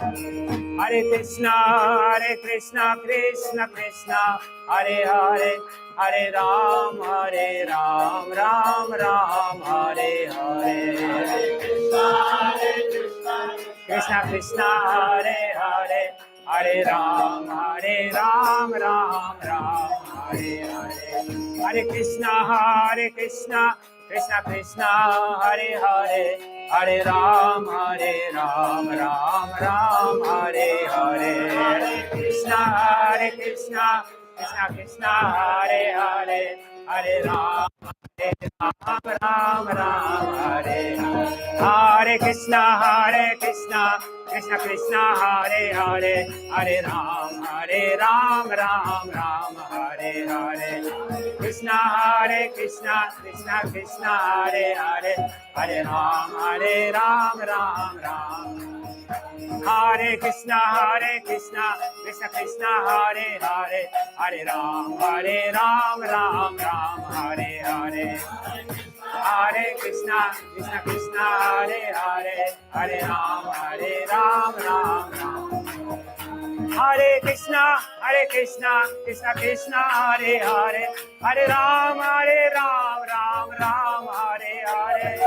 Hare Krishna, Krishna Krishna, Hare Hare, Hare Ram, Ram Ram, Hare Hare. Krishna Krishna, Hare Hare, Hare Ram, Ram Ram, Hare Hare. Hare Krishna, Krishna Krishna, Hare Hare, Hare Ram, Ram Ram, Hare Hare. Hare Krishna, Krishna Krishna, Hare Hare, Hare Ram, Ram Ram, Hare Hare. Hare Krishna, Krishna Krishna, Hare Hare, Hare Ram, Ram Ram, Hare Hare. Krishna, Krishna Krishna, Hare Hare, Hare Ram, Ram Ram. Hare Krishna, Krishna Krishna, Hare Hare, Hare Ram, Ram Ram, Hare Hare. Hare Krishna, Krishna, Hare Hare, Hare Ram, Ram Ram. Hare Krishna, Krishna Krishna, Hare Hare, Hare Ram, Ram Ram, Hare Hare.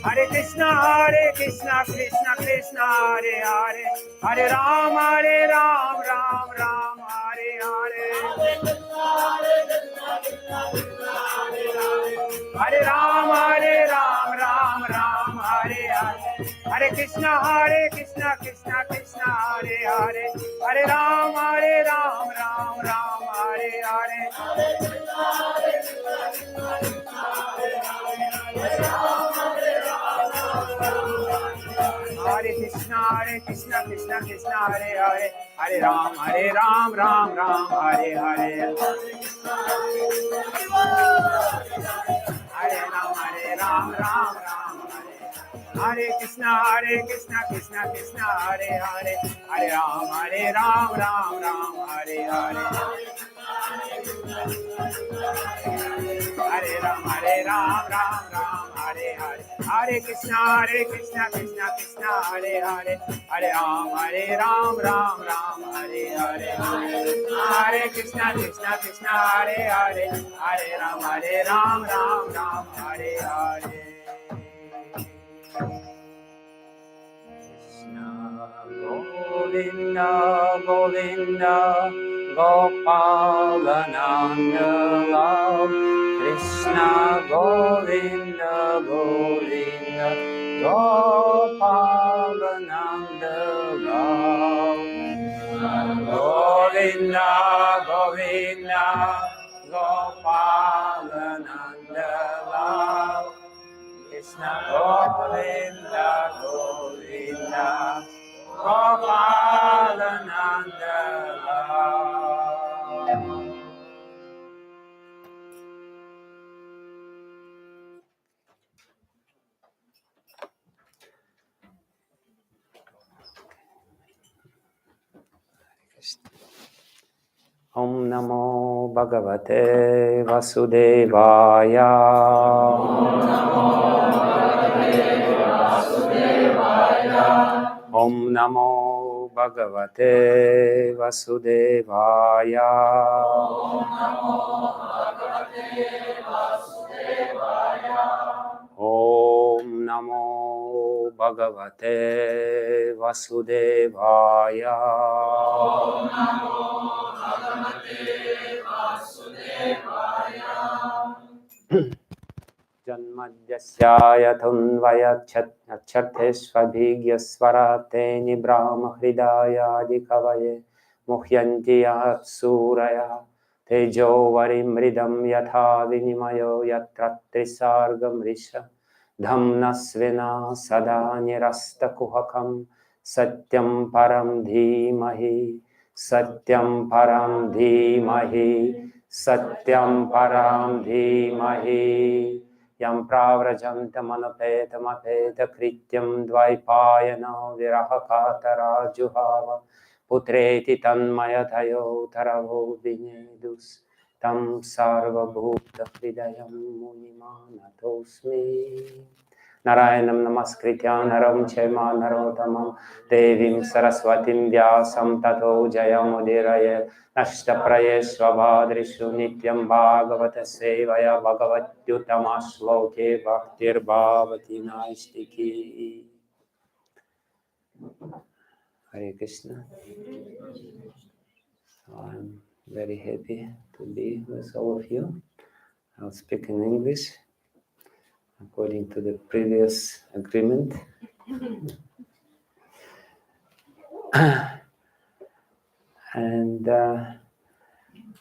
Hare Krishna, Krishna Krishna, Hare Hare, Hare Ram, Ram Ram, Hare Hare. Hare Ram, Ram Ram, Hare Hare. Hare Krishna, Krishna Krishna, Hare Hare, Hare Ram, Ram Ram, Hare Hare. Hare Krishna, Krishna Krishna, Hare Hare, Hare Ram, Ram Ram, Hare Hare. Hare Ram, Ram Ram, Hare. Hare Krishna, Krishna Krishna, Hare Hare, Hare Ram, Ram Ram, Hare Hare. Hare Ram, Ram Ram, Hare Hare. Hare Krishna, Krishna Krishna, Hare Hare, Hare Ram, Ram Ram, Hare Hare. Hare Krishna, Krishna, Hare Hare, Hare Ram, Ram Ram, Hare Hare. Govinda, Govinda, Gopalananda Lal. Krishna, Govinda, Govinda, Gopalananda Lal. Govinda, Govinda, Gopalananda Lal. Krishna, Govinda, Govinda, Gopalananda Lal. Om Namo Bhagavate Vasudevaya. Om Namo Bhagavate Vasudevaya. Om Namo Bhagavate Vasudevaya. Janmadhyasyayathunvayacharthesvabhigyasvarate nibrahmahridayadikavaye muhyanti yatsuraya tejo varimridam yatha vinimayo yatra trisargam risha dhamnasvena sada nirastakuhakam satyam param dhimahi satyam param dhimahi satyam param dhimahi. Yam pravrajantamanapeta krityam dvaipayana virahakatara juhava putreti tanmayatayo taravo vinedus Tam sarva bhutta hridayam munimanatosmi. Narayanam namaskritya naram chema narottamam devim saraswatim vyasam tato jayamudiraye nashtaprayesva bhadrishu nityam bhagavata sevaya bhagavatyutama shloke bhaktir bhavati naistiki. Hare Krishna. So I'm very happy to be with all of you. I'll speak in English according to the previous agreement. And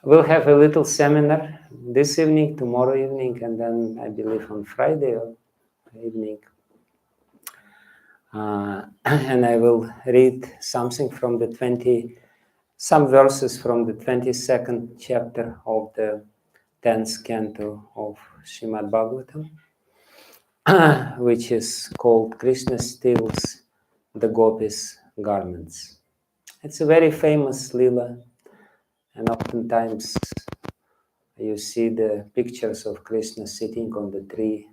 we'll have a little seminar this evening, tomorrow evening, and then I believe on Friday evening. And I will read something from some verses from the 22nd chapter of the 10th canto of Srimad Bhagavatam, which is called Krishna Steals the Gopis' Garments. It's a very famous Lila, and oftentimes you see the pictures of Krishna sitting on the tree,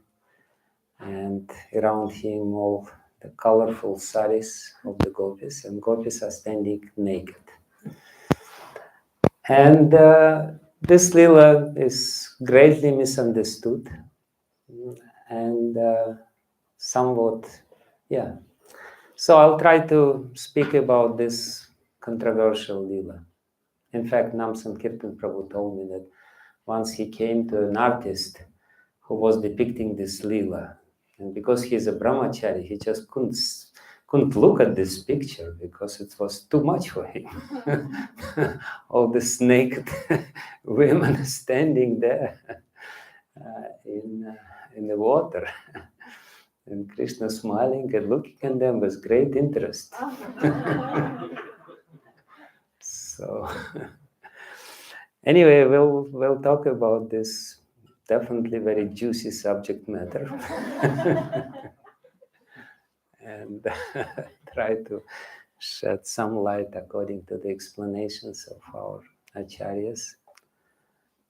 and around him all the colorful saris of the gopis, and gopis are standing naked. And this Lila is greatly misunderstood and somewhat, yeah. So I'll try to speak about this controversial Lila. In fact, Nam Sankirtan Prabhu told me that once he came to an artist who was depicting this Lila, and because he's a brahmachari, he just couldn't look at this picture because it was too much for him. All these naked women standing there in the water, and Krishna smiling and looking at them with great interest. So anyway, we'll talk about this definitely very juicy subject matter. And try to shed some light according to the explanations of our acharyas.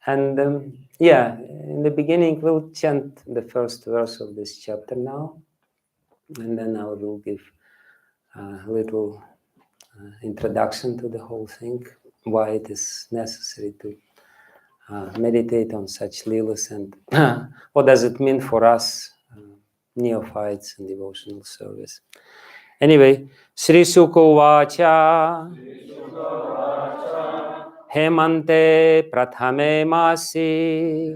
And in the beginning, we'll chant the first verse of this chapter now, and then I will give a little introduction to the whole thing, why it is necessary to meditate on such leelas, and what does it mean for us neophytes in devotional service. Anyway, Sri Sukho Vacha Hemante Prathame Masi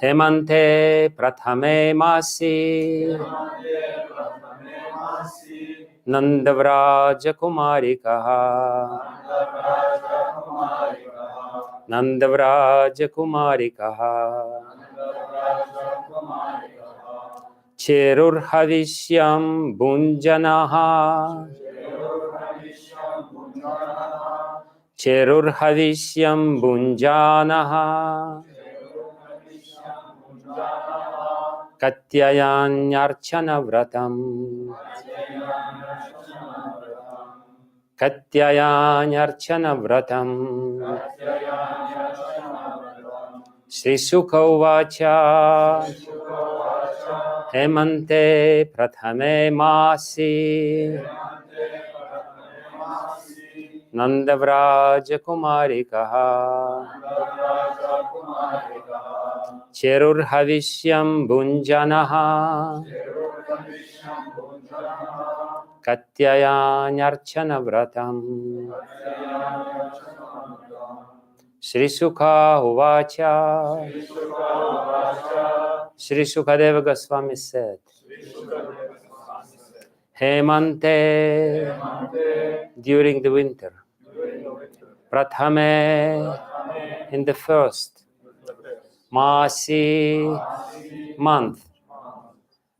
Hemante Prathame Masi Nandavraja Kumarikaha Nandavraja Kumarikaha Cherur Havishyam Bunjanaha Cherur Havishyam Bunjanaha Katyayanyarchana Vratam Katyayanyarchana Vratam Sri Sukha Uvacha Hemante Prathame Masi Nandavraja Kumarikaha Cherur Havishyam Bunjanaha Katyayanyarchana Vratam Sri Sukha Uvacha Sri Sukadeva Goswami said, Hemante, during the winter, Prathame, in the first, Masi, month,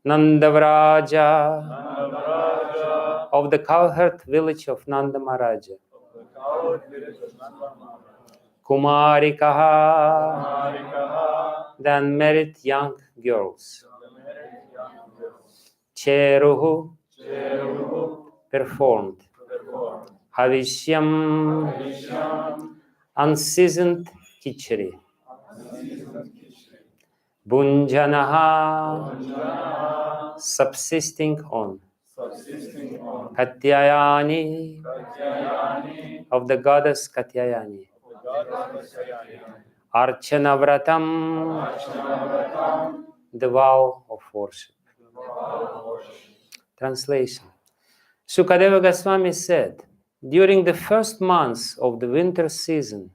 Nandavraja, of the cowherd village of Nanda Maharaja, Kumarikaha, the unmarried young girls, Cheruhu, performed, Havishyam, unseasoned khichdi. Bunjanaha, subsisting on. Katyayani, of the goddess Katyayani. Archanavratam, the vow of worship. Translation. Sukadeva Goswami said, during the first months of the winter season,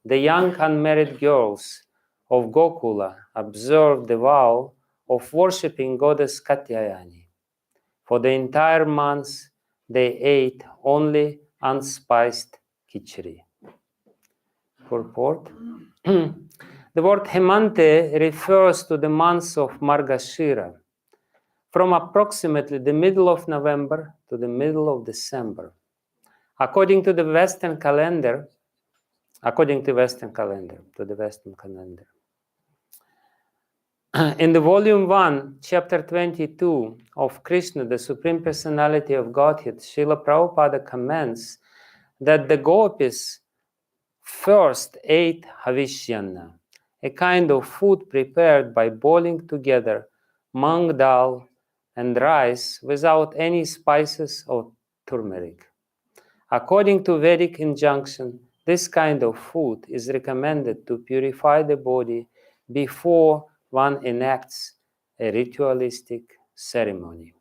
the young unmarried girls of Gokula observed the vow of worshipping goddess Katyayani. For the entire month, they ate only unspiced khichdi. Purport. The word Hemante refers to the months of Margashira, from approximately the middle of November to the middle of December. According to the Western calendar, in the volume 1, chapter 22 of Krishna, the Supreme Personality of Godhead, Srila Prabhupada comments that the gopis first ate havishyana, a kind of food prepared by boiling together mung dal and rice without any spices or turmeric. According to Vedic injunction, this kind of food is recommended to purify the body before one enacts a ritualistic ceremony.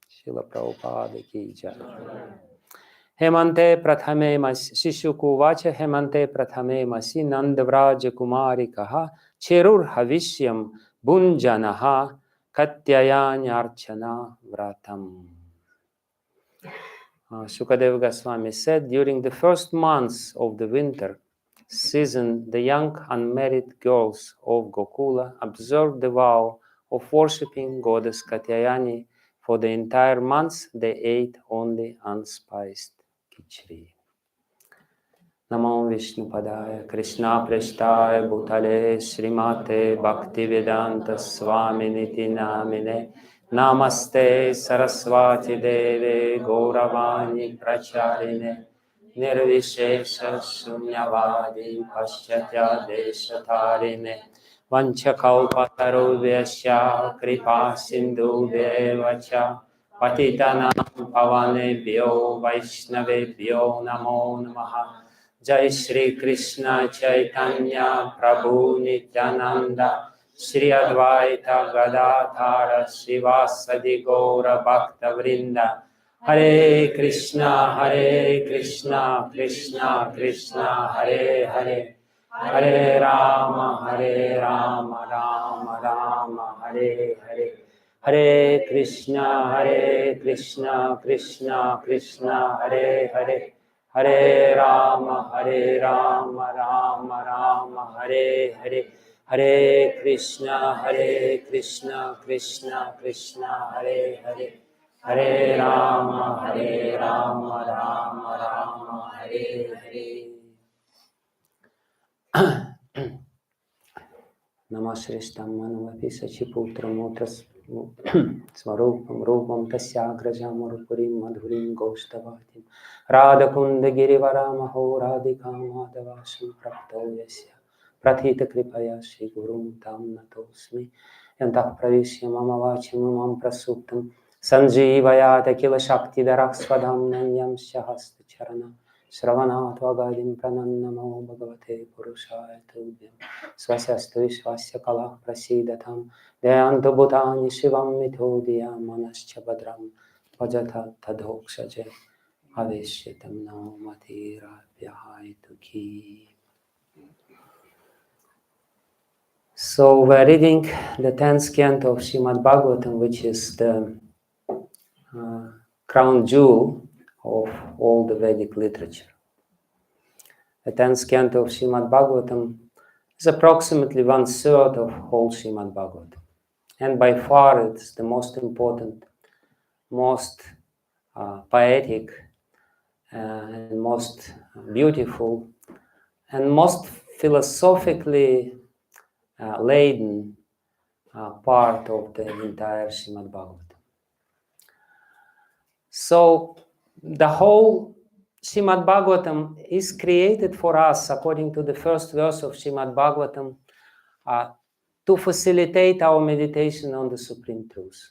Srila Prabhupada ki jai. Hemante prathame masi, Shishuku vacha Hemante prathame masi Nandavraja Kumari kaha Cherur havishyam bunjanaha katyayanyarchana vratam. Sukadeva Goswami said, during the first months of the winter season, the young unmarried girls of Gokula observed the vow of worshipping goddess Katyayani. For the entire month, they ate only unspiced khichdi. Namo Vishnu Padaya Krishna Prasthaya Bhutale Srimate Bhaktivedanta Swami Niti Namine Namaste Saraswati Deve Gauravani Pracharine Nirvishesha Shunyavadi Paschatya Deshatarine Vanchakalpatarubhyasya Kripa Sindhubhyevacha Patitanam Pavanebhyo Vaishnavebhyo Namo Namaha. Jai Shri Krishna Chaitanya Prabhu Nityananda Shri Advaita Gadadhara Srivasadi Gaura Bhakta Vrinda. Hare Krishna Krishna Krishna Hare Hare, Hare Rama Rama Rama Hare Hare, Hare Krishna Krishna Krishna Hare Hare, Hare Rama Rama Rama Hare Hare, Hare Krishna Krishna Krishna Hare Hare, Hare Rama Rama Rama Hare Hare. Namashrishtam manavapi sachiputram otras svarupam rupam tasyagrajam arupurim madhurim gauštavatim radhakunda girivaramaho radhikam madhavasham prapto yasya prathita kripaya shri gurum tam natosmi yantah pravishya mama vachim mam prasuptam sanjivayata kila shakti darak nanyam shahasta charana Shravanatva pranannamo bhagavate purushaya tubhyam svasastu vishvasya kalah prasidatam dayantu bhutani shivam mithodiyam manascha badram vajata tadhokshaje aveshyatam no matirabhyahaitu ki. So we're reading the 10th canto of Srimad Bhagavatam, which is the crown jewel of all the Vedic literature. The 10th canto of Srimad Bhagavatam is approximately 1/3 of whole Srimad Bhagavatam. And by far it's the most important, most poetic, and most beautiful, and most philosophically laden part of the entire Srimad Bhagavatam. So the whole Srimad Bhagavatam is created for us, according to the first verse of Srimad Bhagavatam, to facilitate our meditation on the Supreme Truth,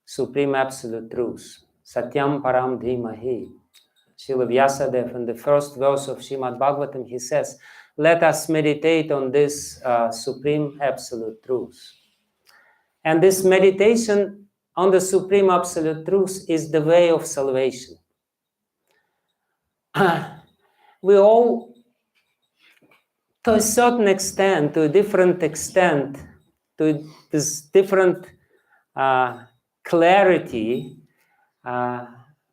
Supreme Absolute Truth, Satyam Param Dhimahi. Srila Vyasadeva, in the first verse of Srimad Bhagavatam, he says, let us meditate on this Supreme Absolute Truth. And this meditation on the Supreme Absolute Truth is the way of salvation. We all, to a certain extent, to a different extent, to this different clarity,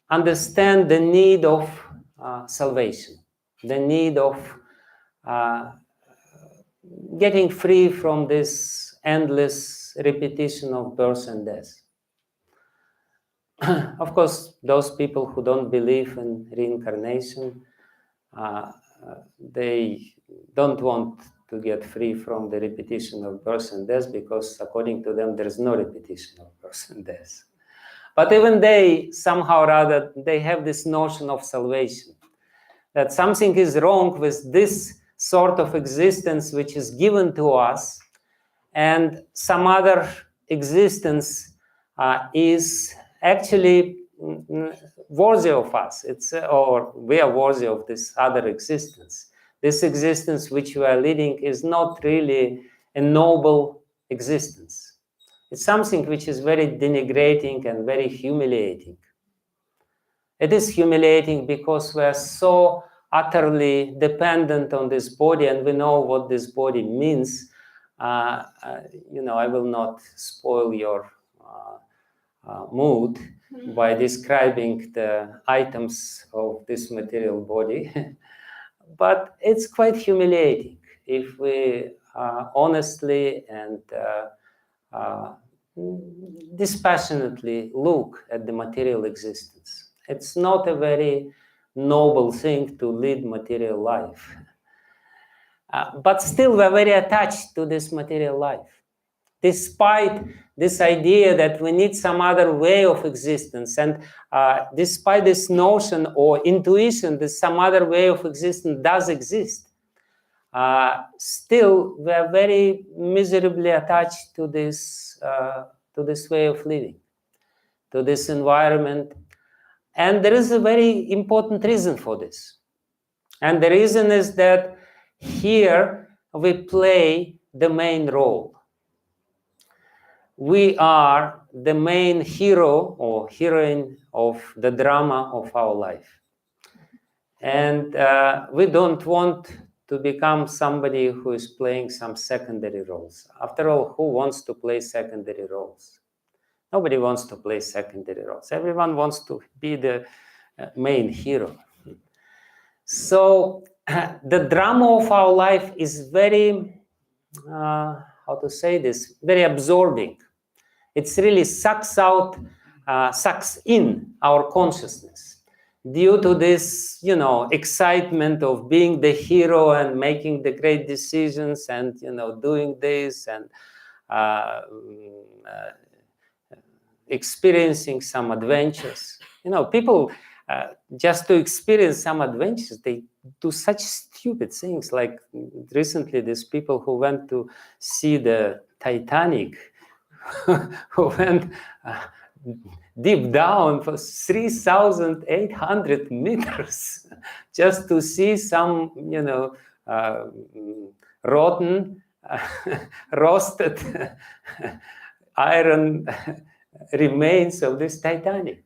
understand the need of salvation, the need of getting free from this endless repetition of birth and death. Of course, those people who don't believe in reincarnation, they don't want to get free from the repetition of birth and death, because according to them, there is no repetition of birth and death. But even they, somehow or other, they have this notion of salvation, that something is wrong with this sort of existence which is given to us, and some other existence is actually worthy of us. Or we are worthy of this other existence. This existence which we are leading is not really a noble existence. It's something which is very denigrating and very humiliating. It is humiliating because we are so utterly dependent on this body, and we know what this body means. I will not spoil your mood by describing the items of this material body, but it's quite humiliating if we honestly and dispassionately look at the material existence. It's not a very noble thing to lead material life. But still, we're very attached to this material life, despite this idea that we need some other way of existence, and despite this notion or intuition that some other way of existence does exist. Still, we are very miserably attached to this way of living, to this environment. And there is a very important reason for this. And the reason is that here we play the main role. We are the main hero or heroine of the drama of our life. And we don't want to become somebody who is playing some secondary roles. After all, who wants to play secondary roles? Nobody wants to play secondary roles. Everyone wants to be the main hero. So the drama of our life is very, how to say this, very absorbing. It really sucks in our consciousness. Due to this, excitement of being the hero and making the great decisions and, doing this and experiencing some adventures. People, just to experience some adventures, they do such stupid things. Like recently, these people who went to see the Titanic, who went deep down for 3,800 meters just to see some, rotten, roasted iron remains of this Titanic.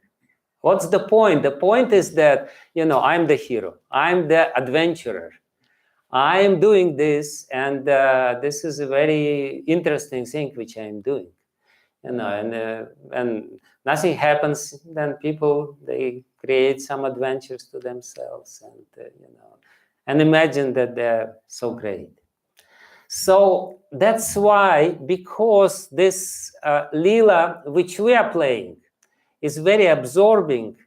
What's the point? The point is that, I'm the hero. I'm the adventurer. I am doing this, and this is a very interesting thing which I am doing. And nothing happens, then people, they create some adventures to themselves, and imagine that they're so great. So that's why, because this Lila, which we are playing, is very absorbing,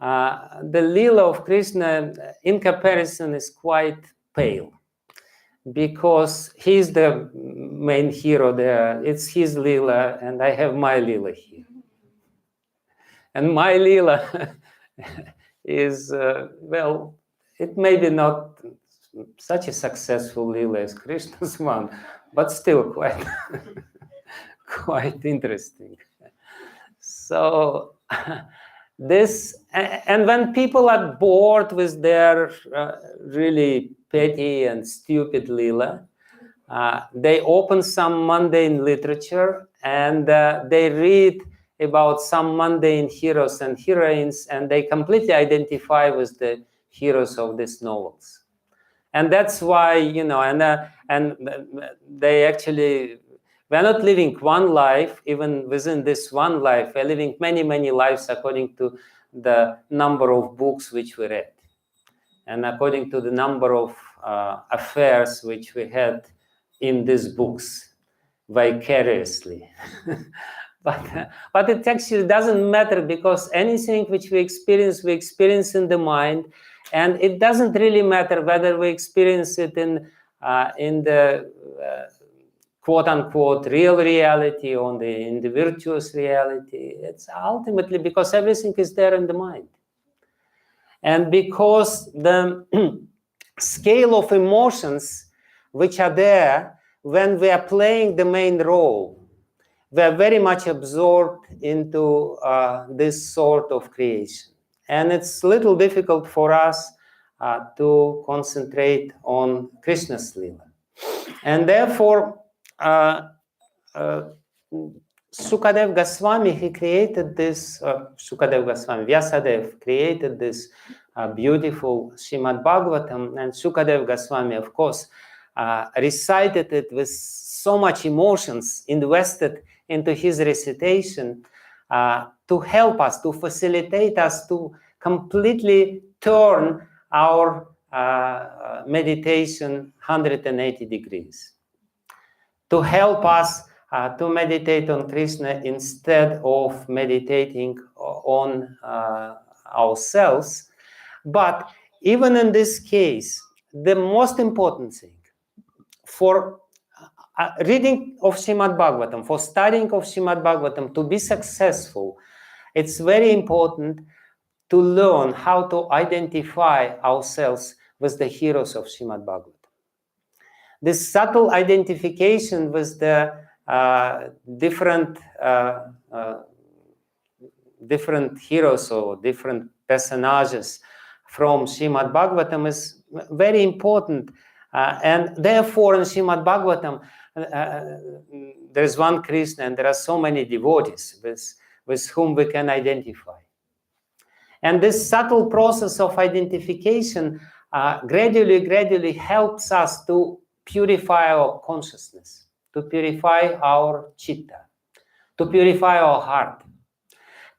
the Lila of Krishna, in comparison, is quite pale. Because he's the main hero there. It's his Lila, and I have my Lila here. And my Lila is, well, it may be not such a successful Lila as Krishna's one, but still quite, quite interesting. So this, and when people are bored with their really petty and stupid Lila, they open some mundane literature and they read about some mundane heroes and heroines, and they completely identify with the heroes of these novels. And that's why, you know, and they actually, we're not living one life. Even within this one life, we're living many, many lives according to the number of books which we read, and according to the number of affairs which we had in these books vicariously. But it actually doesn't matter, because anything which we experience in the mind, and it doesn't really matter whether we experience it in the quote unquote real reality or in the virtuous reality. It's ultimately because everything is there in the mind. And because the scale of emotions which are there when we are playing the main role, we are very much absorbed into this sort of creation. And it's a little difficult for us to concentrate on Krishna's Lila. And therefore, Sukadev Goswami, he created this, Sukadev Goswami, Vyasadeva created this beautiful Srimad Bhagavatam, and Sukadev Goswami, of course, recited it with so much emotions invested into his recitation to help us, to facilitate us to completely turn our meditation 180 degrees, to help us to meditate on Krishna instead of meditating on ourselves. But even in this case, the most important thing for reading of Srimad Bhagavatam, for studying of Srimad Bhagavatam, to be successful, it's very important to learn how to identify ourselves with the heroes of Srimad Bhagavatam. This subtle identification with the different heroes or different personages from Srimad Bhagavatam is very important. And therefore, in Srimad Bhagavatam, there is one Krishna, and there are so many devotees with whom we can identify. And this subtle process of identification gradually helps us to purify our consciousness, to purify our chitta, to purify our heart,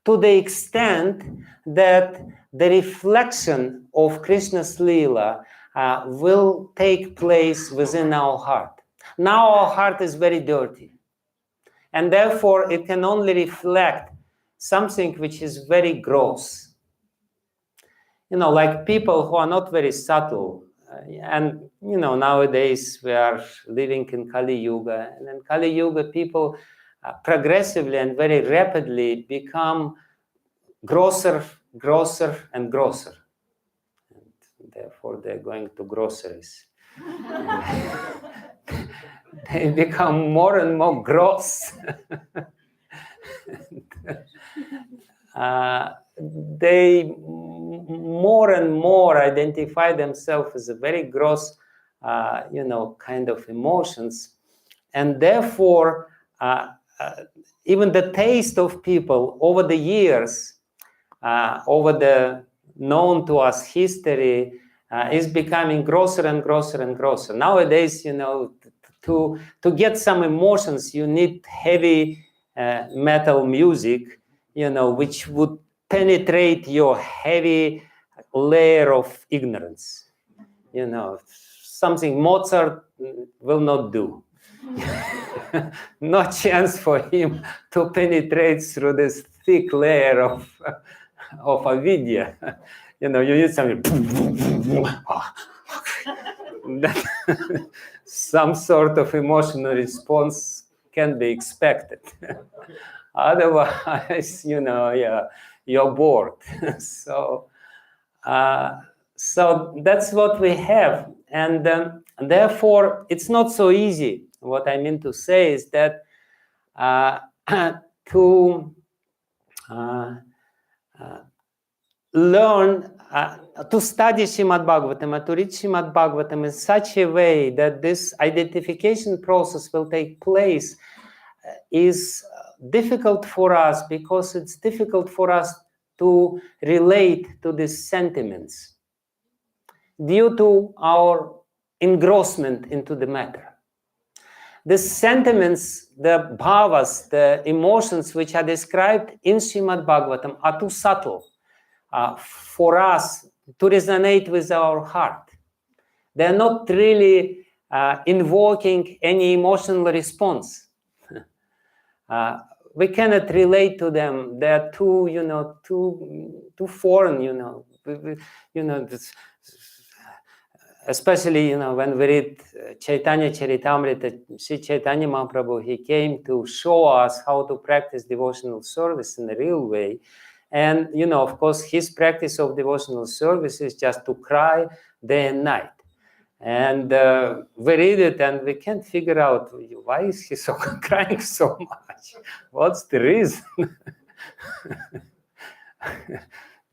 to the extent that the reflection of Krishna's Lila will take place within our heart. Now our heart is very dirty, and therefore it can only reflect something which is very gross. You know, like people who are not very subtle. And, you know, nowadays we are living in Kali Yuga. And in Kali Yuga, people progressively and very rapidly become grosser, and grosser. And therefore, they're going to groceries. They become more and more gross. They more and more identify themselves as a very gross, kind of emotions. And therefore, even the taste of people over the years, over the known to us history, is becoming grosser and grosser and grosser. Nowadays, you know, to get some emotions, you need heavy metal music, you know, which would penetrate your heavy layer of ignorance. You know, something Mozart will not do. No chance for him to penetrate through this thick layer of avidya. You know, you need something. Some sort of emotional response can be expected. Otherwise, you know, yeah, you're bored. So So that's what we have, and therefore it's not so easy. What I mean to say is that to learn, to study Srimad Bhagavatam, to read Srimad Bhagavatam in such a way that this identification process will take place is difficult for us, because it's difficult for us to relate to these sentiments due to our engrossment into the matter. The sentiments, the bhavas, the emotions which are described in Srimad Bhagavatam are too subtle for us to resonate with our heart. They're not really invoking any emotional response. We cannot relate to them. They're too, too foreign, especially, when we read Chaitanya Charitamrita, Sri Chaitanya Mahaprabhu, he came to show us how to practice devotional service in a real way. And, of course, his practice of devotional service is just to cry day and night. And we read it and we can't figure out, why is he so crying so much? What's the reason?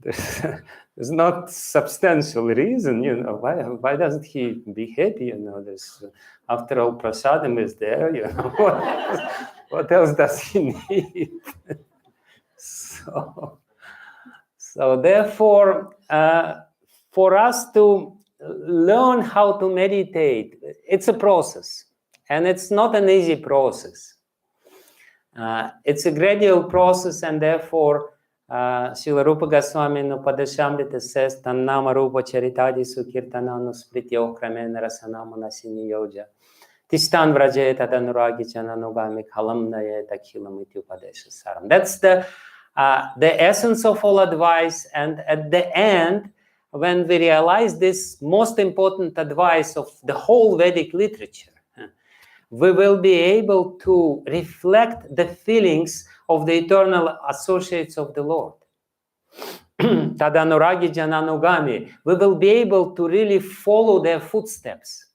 There's not substantial reason, why doesn't he be happy? There's, after all, prasadam is there, what else does he need? So therefore, for us to learn how to meditate, it's a process, and it's not an easy process. It's a gradual process, and therefore Srila Rupa Goswami in Upadeshamrita says, Tannama Rupa Charitadi Sukirtananu Sprityo Kramena Rasanama Nasini Yoja Tistan Vrajeta Danuragi Chananugami Kalam Nayeta Kilam Ityupadesha Saram. That's the essence of all advice, and at the end, when we realize this most important advice of the whole Vedic literature, we will be able to reflect the feelings of the eternal associates of the Lord. Tadanuragi Jananugami. We will be able to really follow their footsteps.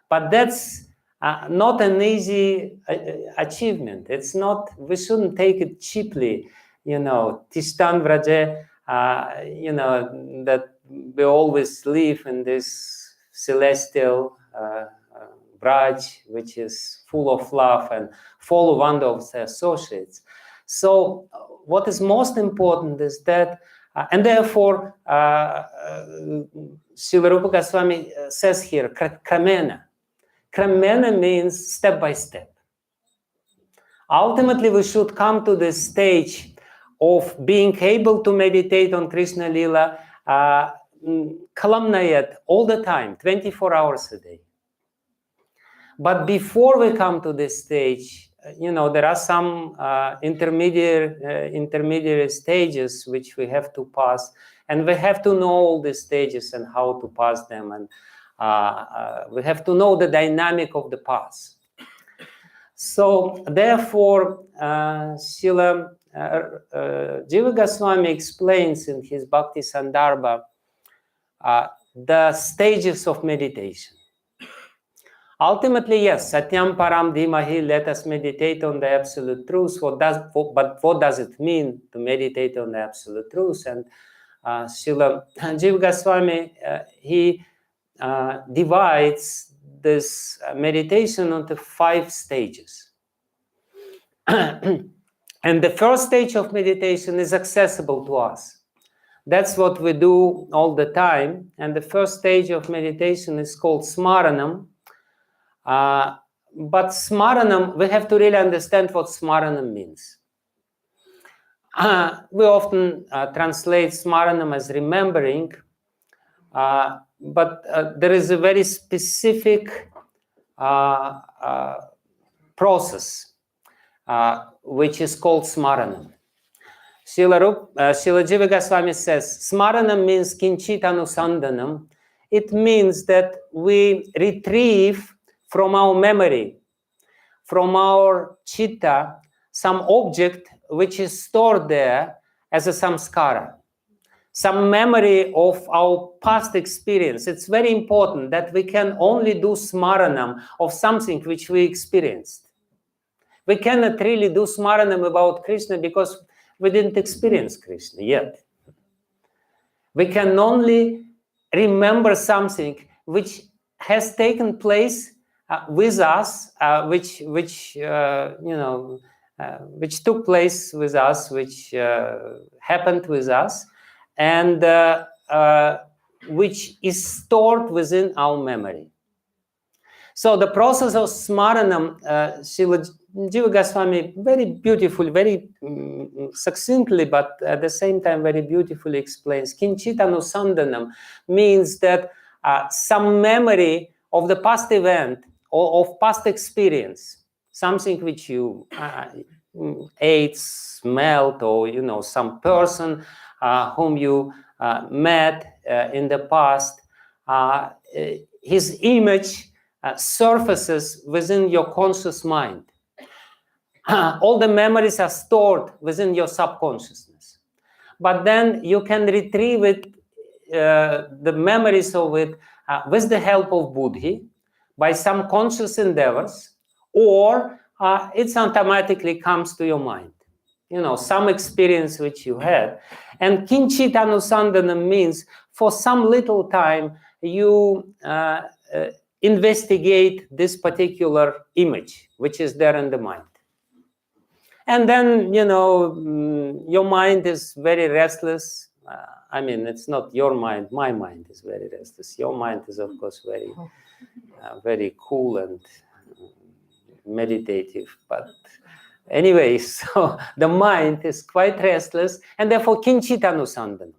But that's not an easy achievement. It's not, we shouldn't take it cheaply, Tishtan Vraje, that we always live in this celestial Braj, which is full of love and full of wonder of the associates. So what is most important is that, and therefore, Srila Rupa Goswami says here, Kramena. Kramena means step by step. Ultimately, we should come to this stage of being able to meditate on Krishna Lila, Kalamnayat, all the time, 24 hours a day. But before we come to this stage, there are some intermediary stages which we have to pass, and we have to know all these stages and how to pass them, and we have to know the dynamic of the path. So therefore, Srila Jiva Goswami explains in his Bhakti Sandarbha the stages of meditation. Ultimately, yes, Satyam Param Dhimahi, let us meditate on the absolute truth. But what does it mean to meditate on the absolute truth? And Srila Jiva Goswami, he divides this meditation into 5 stages. And the first stage of meditation is accessible to us. That's what we do all the time. And the first stage of meditation is called Smaranam. But Smaranam, we have to really understand what Smaranam means. We often translate Smaranam as remembering, but there is a very specific process which is called Smaranam. Srila Jiva Goswami says, Smaranam means Kinchit Anusandanam. It means that we retrieve from our memory, from our chitta, some object which is stored there as a samskara. some memory of our past experience. It's very important that we can only do smaranam of something which we experienced. We cannot really do smaranam about Krishna because we didn't experience Krishna yet. We can only remember something which has taken place with us, which took place with us, which happened with us, and which is stored within our memory. So the process of smaranam, Srila Jiva Goswami very beautifully, very succinctly, but at the same time very beautifully explains. Kinchit anusandanam means that some memory of the past event or of past experience, something which you ate, smelled, or some person whom you met in the past, his image surfaces within your conscious mind. All the memories are stored within your subconsciousness, but then you can retrieve it, the memories of it, with the help of buddhi, by some conscious endeavors, or it automatically comes to your mind. Some experience which you had. And kinchit anusandanam means for some little time you investigate this particular image which is there in the mind. And then, your mind is very restless. I mean, it's not your mind. My mind is very restless. Your mind is, of course, very cool and meditative. But anyway, so the mind is quite restless, and therefore kinchit anusandanam.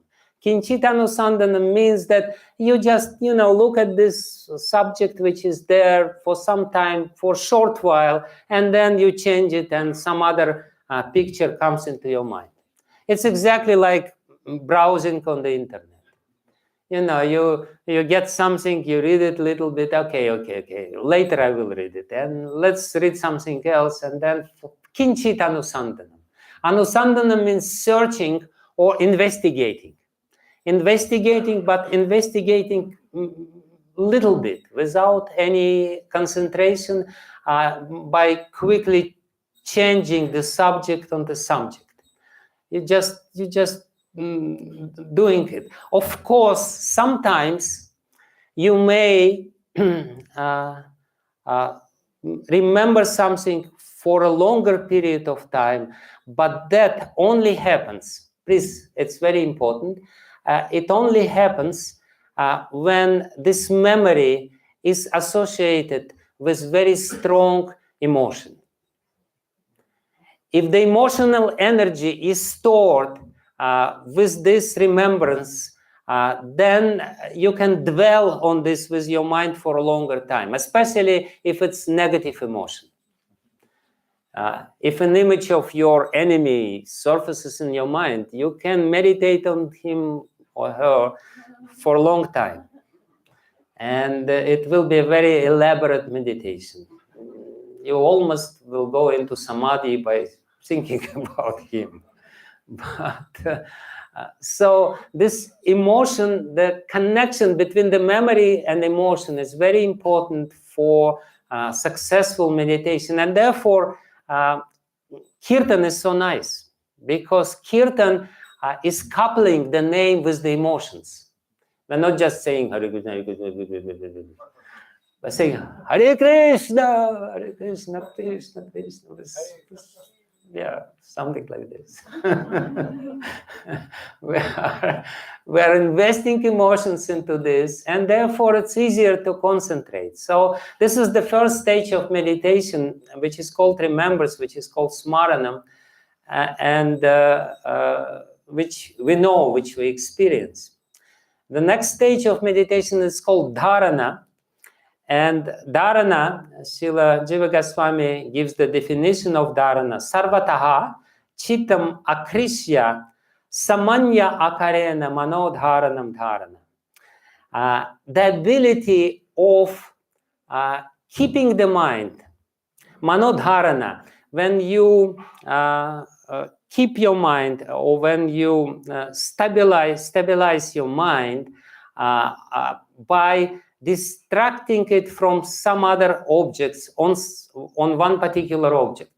Kinchit anusandanam means that you just, look at this subject which is there for some time, for a short while, and then you change it and some other picture comes into your mind. It's exactly like browsing on the internet. You get something, you read it a little bit, okay, later I will read it, and let's read something else, and then kinchit anusandanam. Anusandanam means searching or investigating. But investigating little bit, without any concentration, by quickly changing the subject on the subject. You just doing it. Of course, sometimes you may remember something for a longer period of time, but that only happens, please, it's very important, it only happens when this memory is associated with very strong emotion. If the emotional energy is stored with this remembrance, then you can dwell on this with your mind for a longer time, especially if it's negative emotion. If an image of your enemy surfaces in your mind, you can meditate on him or her for a long time. And it will be a very elaborate meditation. You almost will go into samadhi by thinking about him. But so this emotion, the connection between the memory and emotion is very important for successful meditation. And therefore, kirtan is so nice, because kirtan is coupling the name with the emotions. We're not just saying Hare Krishna, Hare Krishna, Hare Krishna. We're saying Hare Krishna, Hare Krishna, Krishna, Krishna. Yeah, something like this. we are investing emotions into this, and therefore it's easier to concentrate. So this is the first stage of meditation, which is called remembrance, which is called smaranam, and which we know, which we experience. The next stage of meditation is called dharana. And dharana, Srila Jiva Goswami gives the definition of dharana. Sarvataha chitam akrishya samanya akarena manodharanam dharana. The ability of keeping the mind, manodharana, when you keep your mind, or when you stabilize your mind by distracting it from some other objects on one particular object.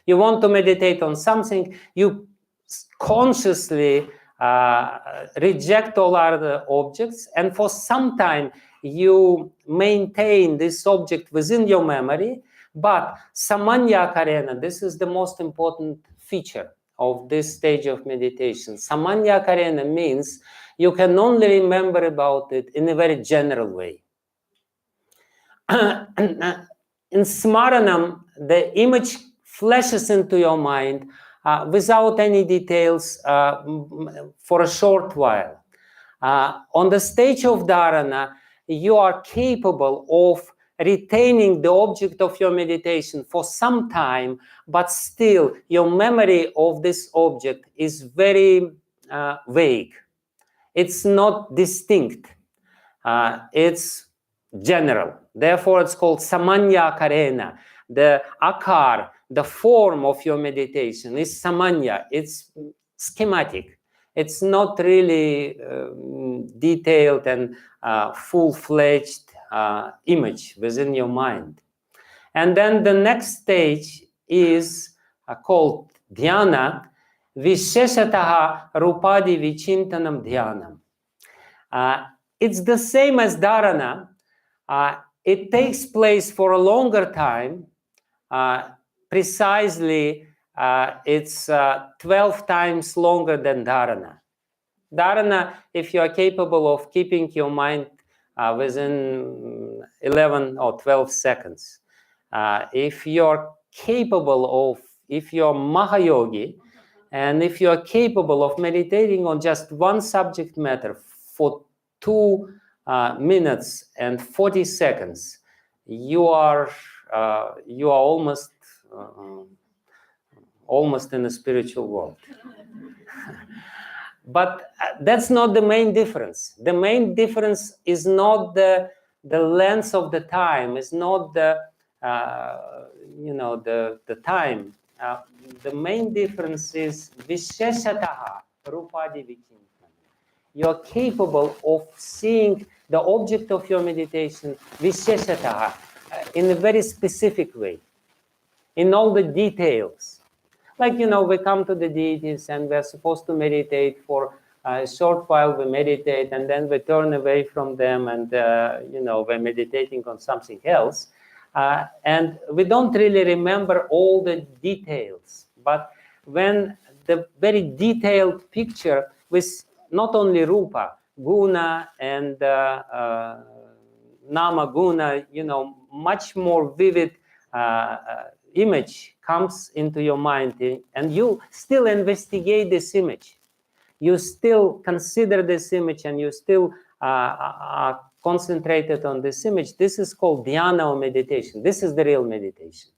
You want to meditate on something, you consciously reject all other objects, and for some time you maintain this object within your memory. But samanyakarena, this is the most important feature of this stage of meditation. Samanyakarena means you can only remember about it in a very general way. In smaranam, the image flashes into your mind without any details for a short while. On the stage of dharana, you are capable of retaining the object of your meditation for some time, but still your memory of this object is very vague. It's not distinct. It's general. Therefore, it's called samanya karena. The akar, the form of your meditation is samanya. It's schematic. It's not really detailed and full-fledged image within your mind. And then the next stage is called dhyana, visheshataha rupadi vichintanam dhyanam. It's the same as dharana. It takes place for a longer time. Precisely, it's 12 times longer than dharana. Dharana, if you are capable of keeping your mind within 11 or 12 seconds. If you're capable of, if you're Mahayogi, and if you are capable of meditating on just one subject matter for 2 minutes and 40 seconds, you are almost in a spiritual world. But that's not the main difference. The main difference is not the length of the time. It's not the the time. The main difference is visheshataha rupadi vichintanam. You're capable of seeing the object of your meditation visheshataha in a very specific way, in all the details. Like, we come to the deities and we're supposed to meditate for a short while, we meditate, and then we turn away from them, and, we're meditating on something else. And we don't really remember all the details. But when the very detailed picture with not only rupa, guna, and nama guna, much more vivid image comes into your mind, and you still investigate this image. You still consider this image, and you still are concentrated on this image. This is called dhyana or meditation. This is the real meditation.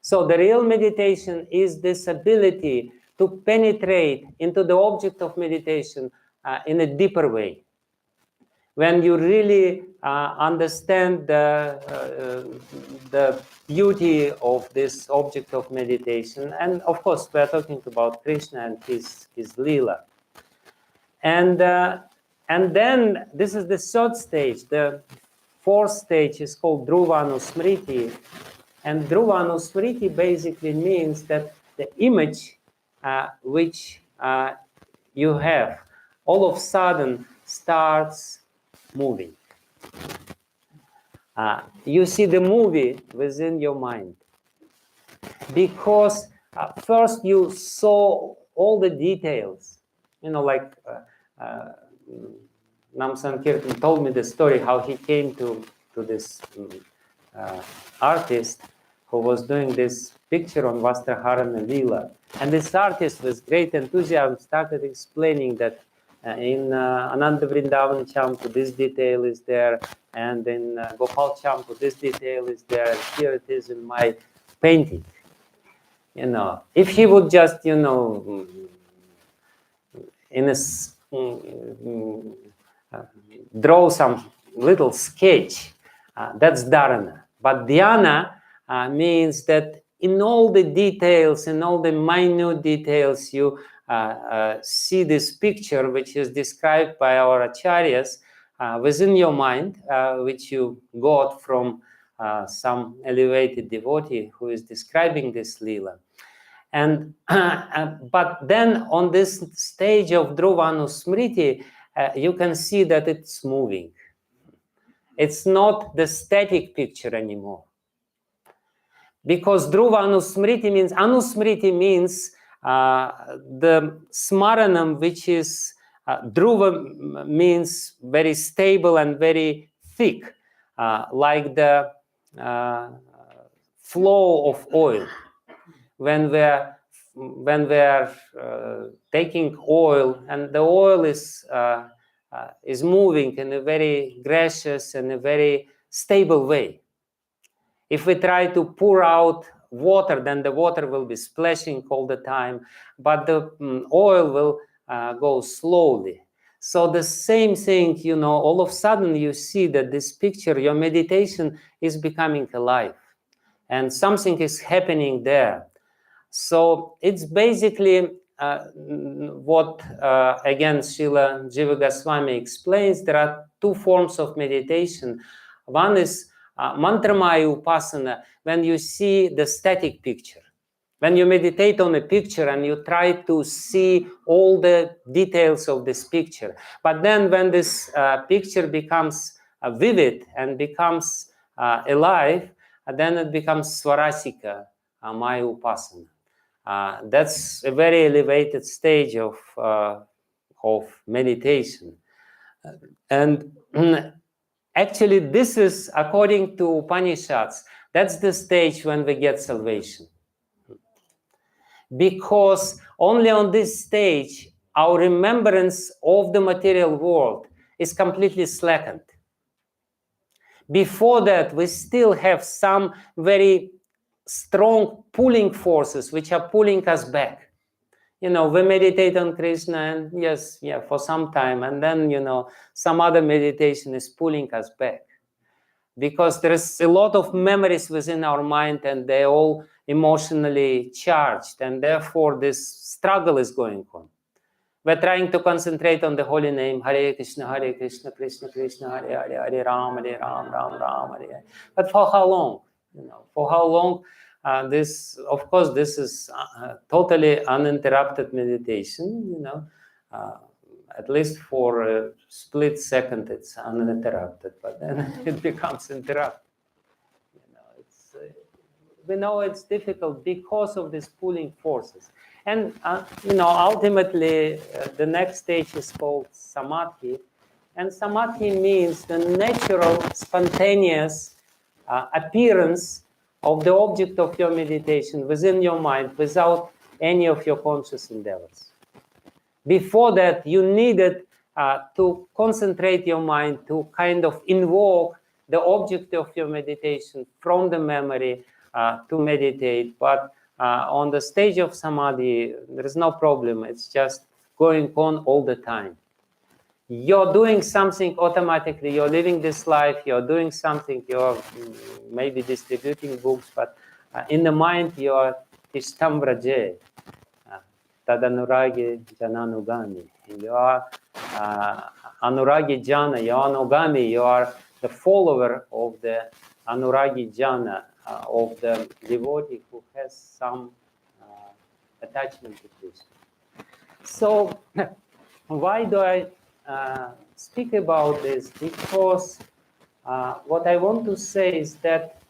So the real meditation is this ability to penetrate into the object of meditation in a deeper way. When you really understand the beauty of this object of meditation, and of course we're talking about Krishna and his Lila, and then this is the third stage. The fourth stage is called Dhruvanusmriti, and Dhruvanusmriti basically means that the image which you have all of a sudden starts moving. You see the movie within your mind, because first you saw all the details, like Nam Sankirtan told me the story how he came to this artist who was doing this picture on Vastraharana Lila, and this artist with great enthusiasm started explaining that in Ananda Vrindavan Champu, this detail is there, and in Gopal Champu, this detail is there, and here it is in my painting. If he would just, draw some little sketch, that's dharana. But dhyana means that in all the details, in all the minute details, you see this picture, which is described by our acharyas within your mind, which you got from some elevated devotee who is describing this Lila. And but then on this stage of Dhruvanusmriti, you can see that it's moving. It's not the static picture anymore. Because Dhruvanusmriti means, Anusmriti means the smaranam, which is, Dhruva means very stable and very thick, like the flow of oil. When we're taking oil, and the oil is moving in a very gracious and a very stable way. If we try to pour out water, then the water will be splashing all the time, but the oil will go slowly. So the same thing, you know, all of a sudden you see that this picture, your meditation is becoming alive, and something is happening there. So it's basically what, again, Srila Jiva Goswami explains. There are two forms of meditation. One is mantramaya upasana, when you see the static picture. When you meditate on a picture and you try to see all the details of this picture. But then when this picture becomes vivid and becomes alive, then it becomes swarasika, maya upasana. That's a very elevated stage of meditation. And actually, this is, according to Upanishads, that's the stage when we get salvation. Because only on this stage, our remembrance of the material world is completely slackened. Before that, we still have some very strong pulling forces which are pulling us back. You know, we meditate on Krishna, and yes, yeah, for some time, and then, you know, some other meditation is pulling us back. Because there is a lot of memories within our mind, and they're all emotionally charged, and therefore this struggle is going on. We're trying to concentrate on the holy name, Hare Krishna, Krishna Krishna, Hare Hare, Hare Ram, Ram Ram, Hare Hare. But for how long? You know, for how long? This, of course, this is totally uninterrupted meditation. You know, at least for a split second, it's uninterrupted, but then it becomes interrupted. You know, we know it's difficult because of these pulling forces. And, you know, ultimately, the next stage is called samadhi. And samadhi means the natural, spontaneous appearance of the object of your meditation within your mind without any of your conscious endeavors. Before that, you needed to concentrate your mind to kind of invoke the object of your meditation from the memory to meditate. But on the stage of samadhi, there is no problem. It's just going on all the time. You're doing something automatically. You're living this life. You're doing something. You're maybe distributing books, but in the mind, you're tishtam vraje, tadanuragi jananugami. You are anuragi jana. You're anugami. You are the follower of the anuragi jana, of the devotee who has some attachment to Krishna. So why do I speak about this? Because what I want to say is that,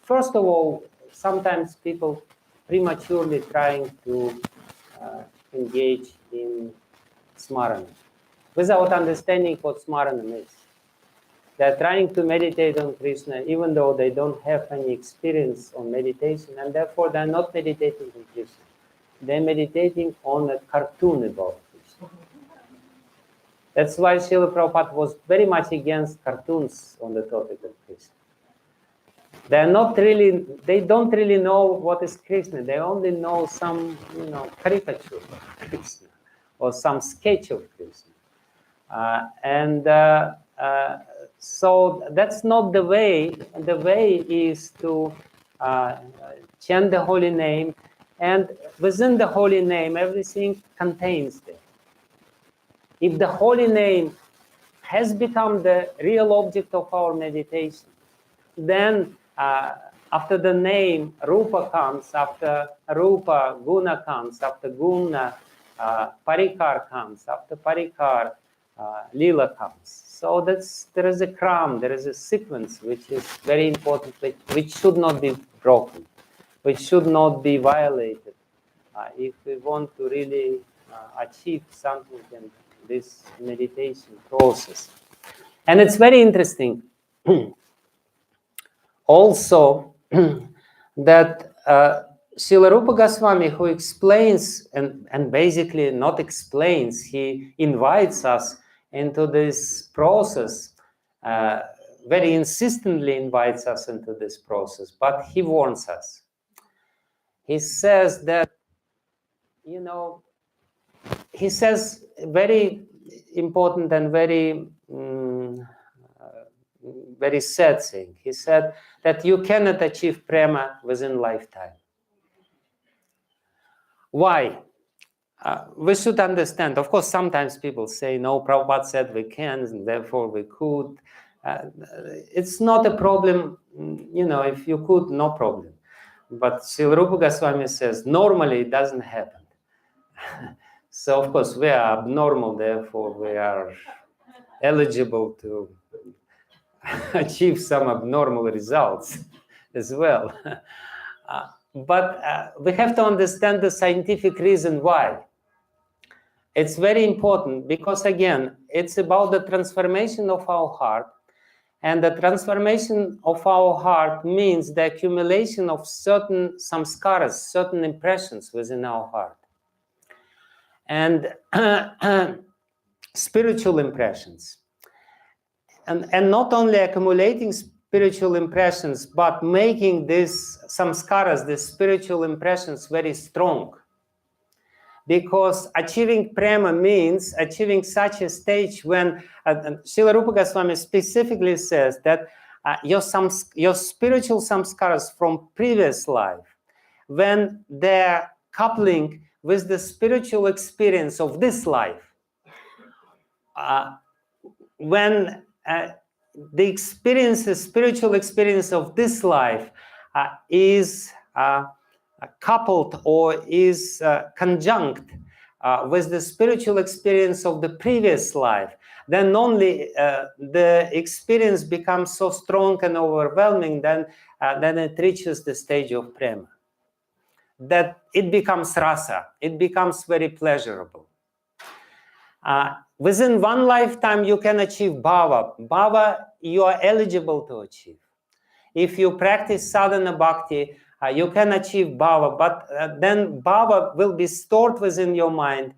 first of all, sometimes people prematurely trying to engage in smarana without understanding what smarana is. They're trying to meditate on Krishna even though they don't have any experience on meditation, and therefore they're not meditating on Krishna. They're meditating on a cartoon about Krishna. That's why Srila Prabhupada was very much against cartoons on the topic of Krishna. They don't really know what is Krishna. They only know some, you know, caricature of Krishna or some sketch of Krishna. So that's not the way. The way is to chant the holy name, and within the holy name, everything contains there. If the holy name has become the real object of our meditation, then after the name, Rupa comes, after Rupa, Guna comes, after Guna, Parikar comes, after Parikar, Lila comes. So there is a kram, there is a sequence which is very important, which should not be broken, which should not be violated if we want to really achieve something in this meditation process. And it's very interesting also that Srila Rupa Goswami, who explains and basically not explains, he invites us into this process, very insistently invites us into this process, but he warns us. He says that, you know, he says very important and very very sad thing. He said that you cannot achieve prema within lifetime. Why? We should understand. Of course, sometimes people say, no, Prabhupada said we can, and therefore we could. It's not a problem, you know, if you could, no problem. But Srila Rupa Goswami says, normally it doesn't happen. So, of course, we are abnormal, therefore we are eligible to achieve some abnormal results as well. But we have to understand the scientific reason why. It's very important because, again, it's about the transformation of our heart. And the transformation of our heart means the accumulation of certain samskaras, certain impressions within our heart. And spiritual impressions. And not only accumulating spiritual impressions, but making these samskaras, these spiritual impressions, very strong. Because achieving prema means achieving such a stage when Srila Rupa Goswami specifically says that your spiritual samskaras from previous life, when they're coupling with the spiritual experience of this life, when the spiritual experience of this life is coupled or is conjunct with the spiritual experience of the previous life, then only the experience becomes so strong and overwhelming then it reaches the stage of prema. That it becomes rasa, it becomes very pleasurable. Within one lifetime, you can achieve bhava. Bhava, you are eligible to achieve. If you practice sadhana bhakti, you can achieve bhava, but then bhava will be stored within your mind,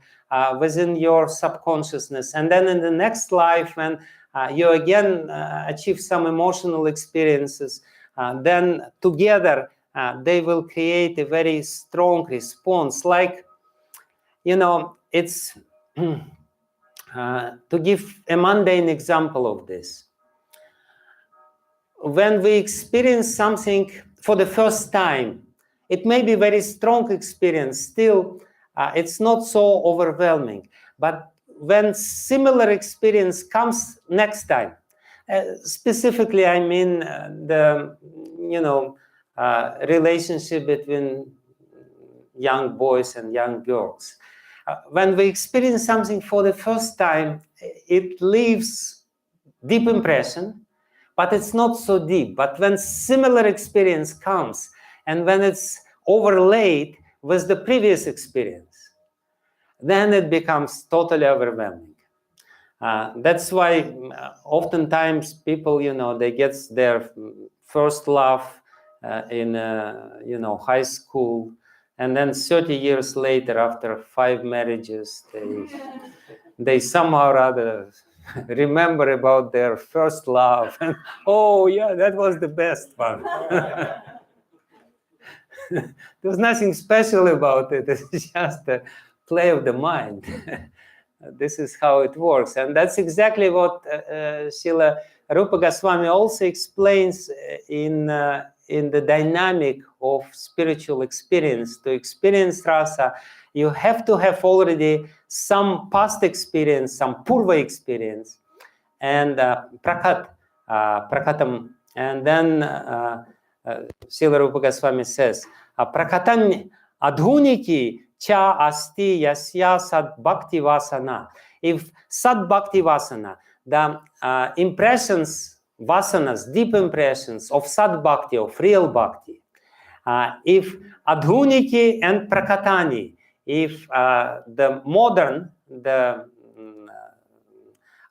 within your subconsciousness. And then in the next life, when you again achieve some emotional experiences, then together they will create a very strong response. Like, you know, it's... to give a mundane example of this, when we experience something for the first time, it may be a very strong experience. Still, it's not so overwhelming. But when similar experience comes next time, specifically, I mean the relationship between young boys and young girls. When we experience something for the first time, it leaves deep impression, but it's not so deep. But when similar experience comes, and when it's overlaid with the previous experience, then it becomes totally overwhelming. That's why oftentimes people, they get their first love in high school, and then 30 years later, after 5 marriages, they somehow or other remember about their first love. And, oh, yeah, that was the best one. There's nothing special about it. It's just a play of the mind. This is how it works. And that's exactly what Srila Rupa Goswami also explains in in the dynamic of spiritual experience. To experience rasa, you have to have already some past experience, some purva experience, and prakatam. And then Srila Rupa Goswami says, prakatan adhuniki cha asti yasya sad bhakti vasana. If sad bhakti vasana, the impressions, vasanas, deep impressions of sad bhakti, of real bhakti, if adhuniki and prakatani, if the modern,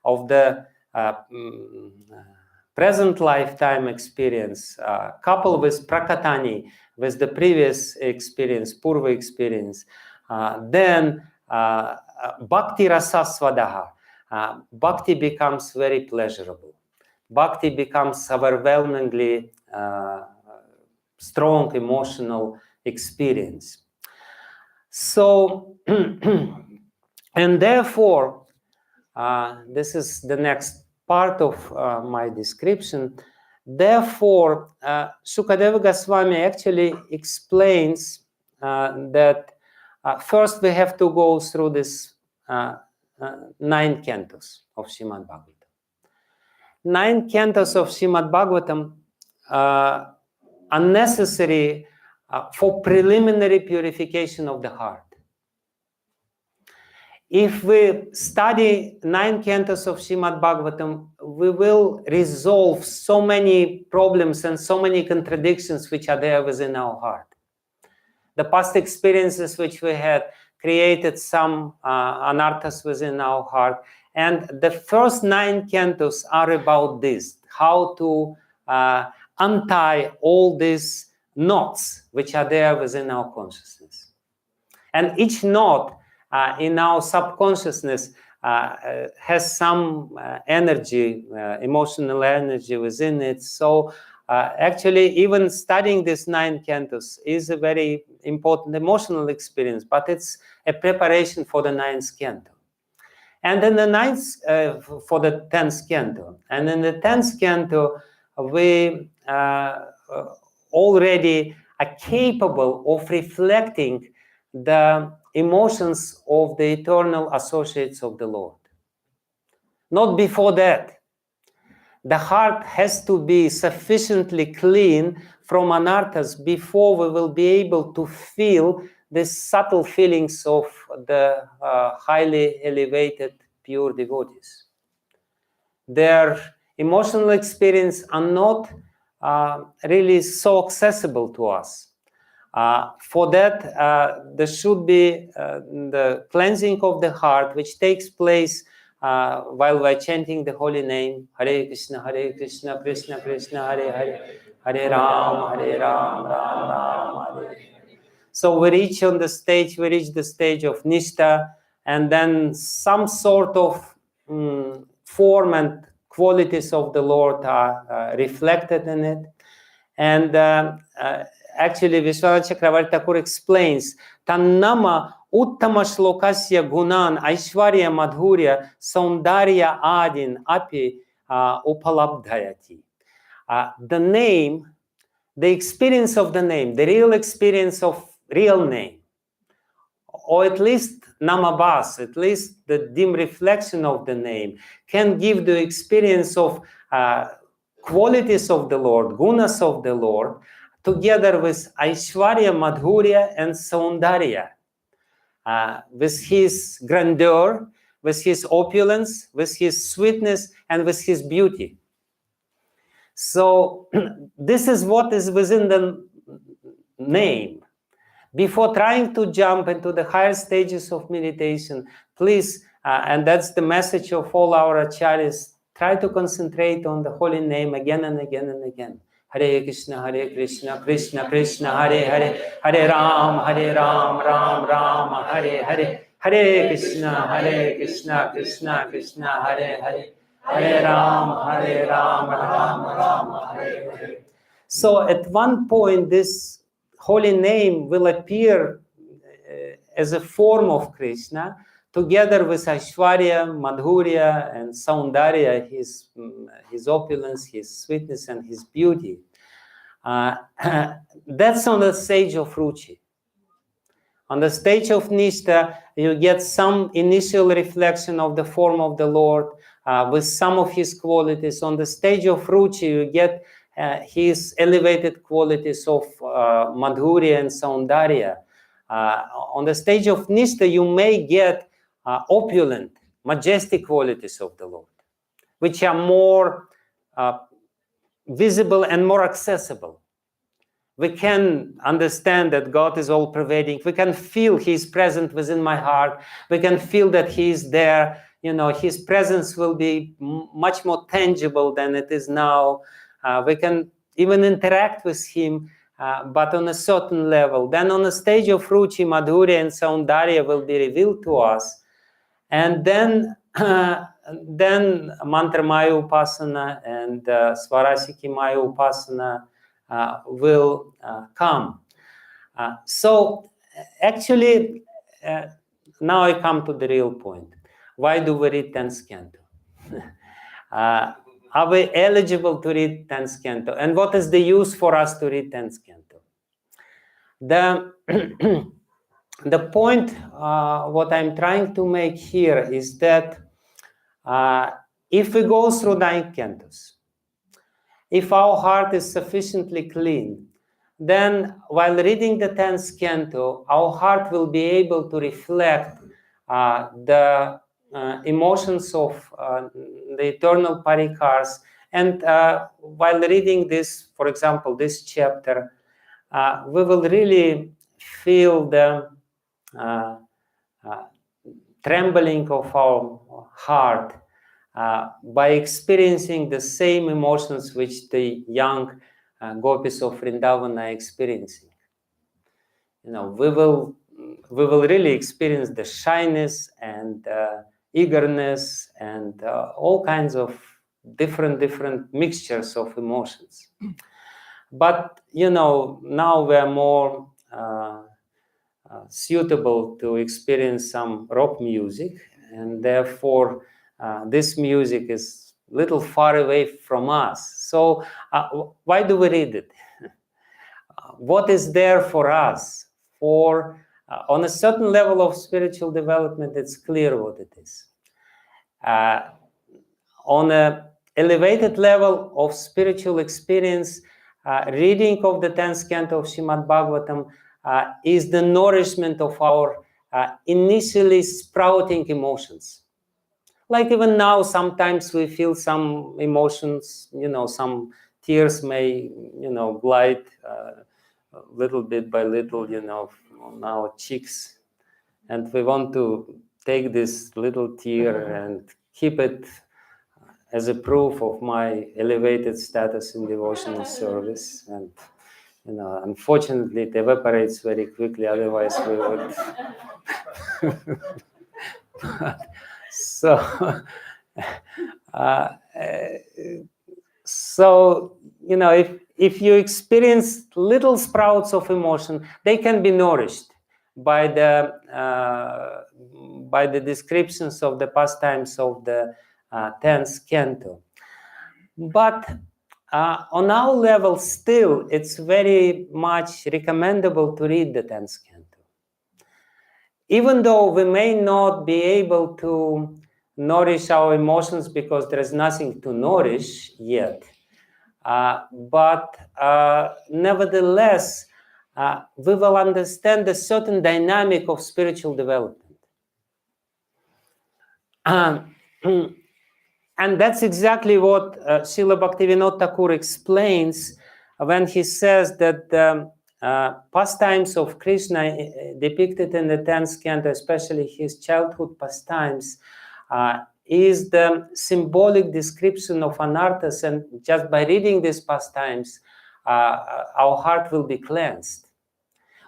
of the present lifetime experience, coupled with prakatani, with the previous experience, purva experience, then bhakti rasa svadaha, bhakti becomes very pleasurable. Bhakti becomes overwhelmingly strong emotional experience. So, and therefore, this is the next part of my description. Therefore, Shukadeva Goswami actually explains that first we have to go through this 9 cantos of Srimad Bhagavatam. 9 cantos of Srimad Bhagavatam are necessary for preliminary purification of the heart. If we study 9 cantos of Srimad Bhagavatam, we will resolve so many problems and so many contradictions which are there within our heart. The past experiences which we had created some anarthas within our heart. And the first 9 cantos are about this, how to untie all these knots which are there within our consciousness. And each knot in our subconsciousness has some energy, emotional energy within it. So actually, even studying these 9 cantos is a very important emotional experience, but it's a preparation for the 9th canto. And then the 9th, for the 10th canto. And in the 10th canto, we already are capable of reflecting the emotions of the eternal associates of the Lord. Not before that. The heart has to be sufficiently clean from anarthas before we will be able to feel the subtle feelings of the highly elevated pure devotees. Their emotional experience are not really so accessible to us. For that, there should be the cleansing of the heart, which takes place while we're chanting the holy name, Hare Krishna, Krishna Krishna, Hare Hare, Hare Ram, Ram Ram, Hare. So we reach the stage of Nishta, and then some sort of form and qualities of the Lord are reflected in it. And actually, Vishwanath Chakravarti Thakur explains, Tannama uttama shlokasya gunan aishwarya madhurya saundarya adin api upalabdhayati. The name, the experience of the name, the real experience of real name, or at least namabhas, at least the dim reflection of the name, can give the experience of qualities of the Lord, gunas of the Lord, together with Aishwarya, Madhurya, and Saundarya, with his grandeur, with his opulence, with his sweetness, and with his beauty. So this is what is within the name. Before trying to jump into the higher stages of meditation, please, and that's the message of all our acharyas, try to concentrate on the holy name again and again and again. Hare Krishna, Krishna Krishna, Hare Hare, Hare Ram, Ram Ram, Hare Hare, Hare Krishna, Krishna Krishna, Hare Hare, Hare Ram, Ram Ram, Hare Hare. So at one point, this holy name will appear as a form of Krishna, together with Aishwarya, Madhurya, and Saundarya, his opulence, his sweetness, and his beauty. That's on the stage of Ruchi. On the stage of Nishta, you get some initial reflection of the form of the Lord with some of his qualities. On the stage of Ruchi, you get his elevated qualities of Madhurya and Saundarya. On the stage of Nishta, you may get opulent, majestic qualities of the Lord, which are more visible and more accessible. We can understand that God is all-pervading. We can feel He is present within my heart. We can feel that He is there. You know, His presence will be much more tangible than it is now. We can even interact with Him, but on a certain level. Then on the stage of Ruchi, Madhurya and Saundarya will be revealed to us. And then Mantra Maya Upasana and Svarasiki Maya Upasana will come. So actually, now I come to the real point. Why do we read 10th canto? Are we eligible to read 10th canto? And what is the use for us to read 10th canto? The point, what I'm trying to make here is that if we go through 9 cantos, if our heart is sufficiently clean, then while reading the 10th canto, our heart will be able to reflect the emotions of the eternal parikars. And while reading this, for example, this chapter, we will really feel the trembling of our heart by experiencing the same emotions which the young gopis of Vrindavan are experiencing. You know, we will really experience the shyness and eagerness and all kinds of different mixtures of emotions. But you know, now we are more suitable to experience some rock music, and therefore this music is a little far away from us. So why do we read it? What is there for us? For on a certain level of spiritual development, it's clear what it is. On an elevated level of spiritual experience, reading of the 10th canto of Srimad Bhagavatam is the nourishment of our initially sprouting emotions. Like even now, sometimes we feel some emotions, you know, some tears may, you know, glide little bit by little, you know, on our cheeks. And we want to take this little tear and keep it as a proof of my elevated status in devotional service. And you know, unfortunately, it evaporates very quickly. Otherwise, we would. So, so you know, if you experience little sprouts of emotion, they can be nourished by the descriptions of the pastimes of the 10th canto. But on our level, still, it's very much recommendable to read the 10th canto. Even though we may not be able to nourish our emotions because there is nothing to nourish yet, but nevertheless, we will understand a certain dynamic of spiritual development. And that's exactly what Srila Bhaktivinoda Thakur explains when he says that the pastimes of Krishna depicted in the 10th canto, especially his childhood pastimes, is the symbolic description of anarthas, and just by reading these pastimes, our heart will be cleansed.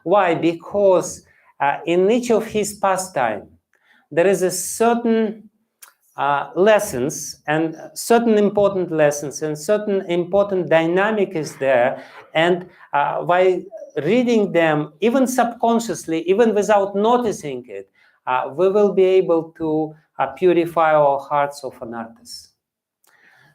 Why? Because in each of his pastime, there is a certain lessons and certain important lessons and certain important dynamic is there, and by reading them, even subconsciously, even without noticing it, we will be able to purify our hearts of anarthas.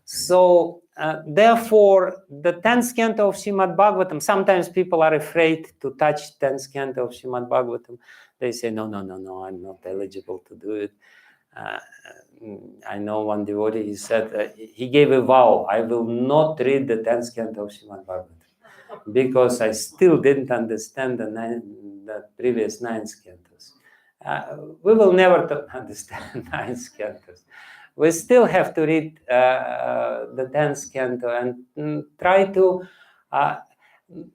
So therefore, the 10th canto of Srimad Bhagavatam, sometimes people are afraid to touch 10th canto of Srimad Bhagavatam. They say, no, I'm not eligible to do it. I know one devotee, he said, he gave a vow, I will not read the 10th canto of Srimad Bhagavatam, because I still didn't understand the previous 9th cantos. We will never understand 9th cantos. We still have to read the 10th canto and try to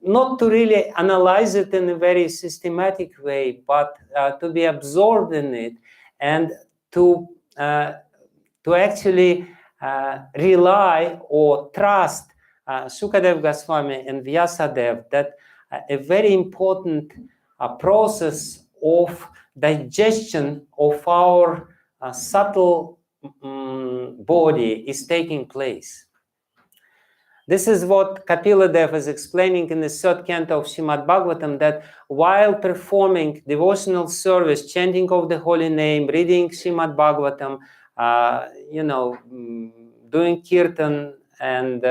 not to really analyze it in a very systematic way, but to be absorbed in it and to actually rely or trust Sukadev Goswami and Vyasadev that a very important process of digestion of our subtle body is taking place. This is what Kapila Dev is explaining in the 3rd canto of Srimad Bhagavatam, that while performing devotional service, chanting of the holy name, reading Srimad Bhagavatam, doing kirtan and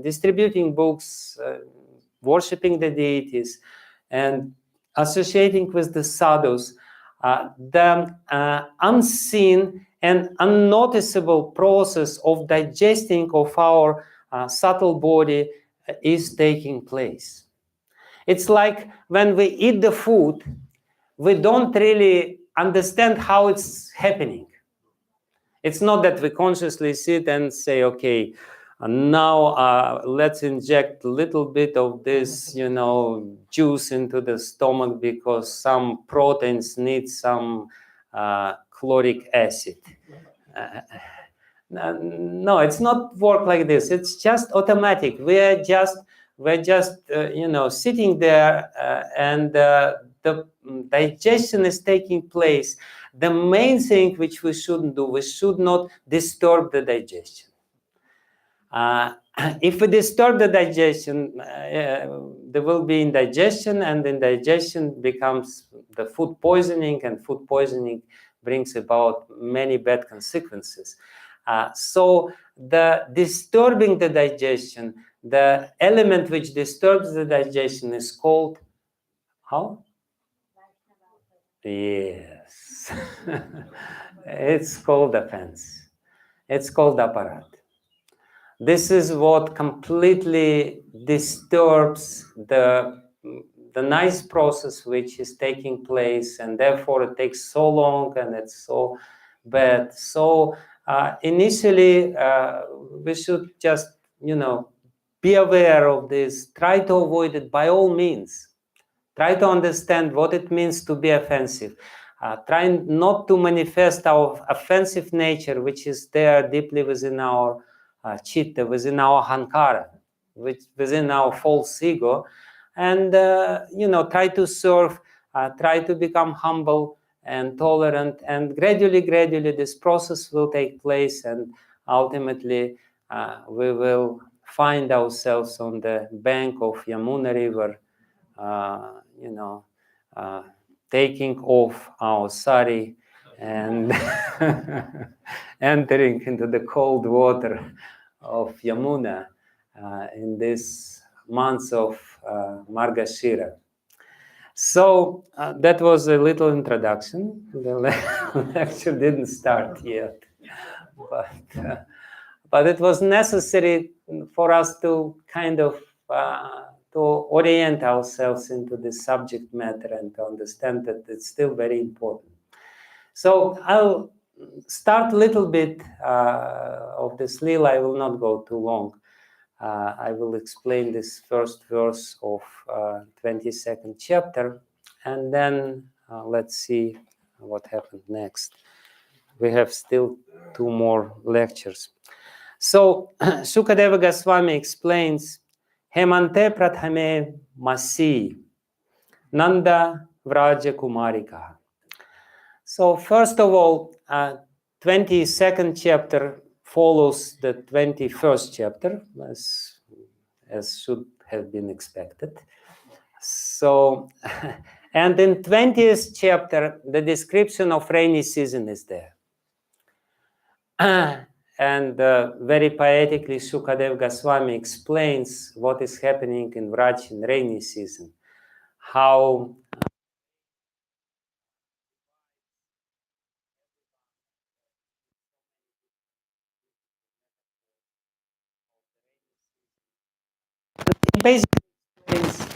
distributing books, worshipping the deities, and associating with the sadhus, the unseen and unnoticeable process of digesting of our subtle body is taking place. It's like when we eat the food, we don't really understand how it's happening. It's not that we consciously sit and say, okay, now let's inject a little bit of this, juice into the stomach because some proteins need some chloric acid. No, it's not work like this. It's just automatic. We're just sitting there and the digestion is taking place. The main thing which we shouldn't do, we should not disturb the digestion. If we disturb the digestion, there will be indigestion, and indigestion becomes the food poisoning, and food poisoning brings about many bad consequences. So the disturbing the digestion, the element which disturbs the digestion is called, how? Yes. It's called offense. It's called aparat. This is what completely disturbs the nice process which is taking place, and therefore it takes so long and it's so bad. So initially we should just, be aware of this, try to avoid it by all means. Try to understand what it means to be offensive. Try not to manifest our offensive nature, which is there deeply within our chitta, within our hankara, within our false ego. And, try to serve, try to become humble and tolerant. And gradually, this process will take place. And ultimately, we will find ourselves on the bank of Yamuna River, taking off our sari and entering into the cold water of Yamuna in this month of Margashira. So that was a little introduction. The lecture didn't start yet, but it was necessary for us to kind of to orient ourselves into the subject matter and to understand that it's still very important. So I'll start a little bit of this Lila. I will not go too long. I will explain this first verse of 22nd chapter, and then let's see what happened next. We have still 2 more lectures. So Sukadeva Goswami explains, Hemante Prathame Masi Nanda Vraja Kumarika. So first of all, 22nd chapter follows the 21st chapter, as should have been expected. So, and in 20th chapter, the description of rainy season is there. and very poetically, Shukadev Goswami explains what is happening in Vraj in rainy season. How basically explains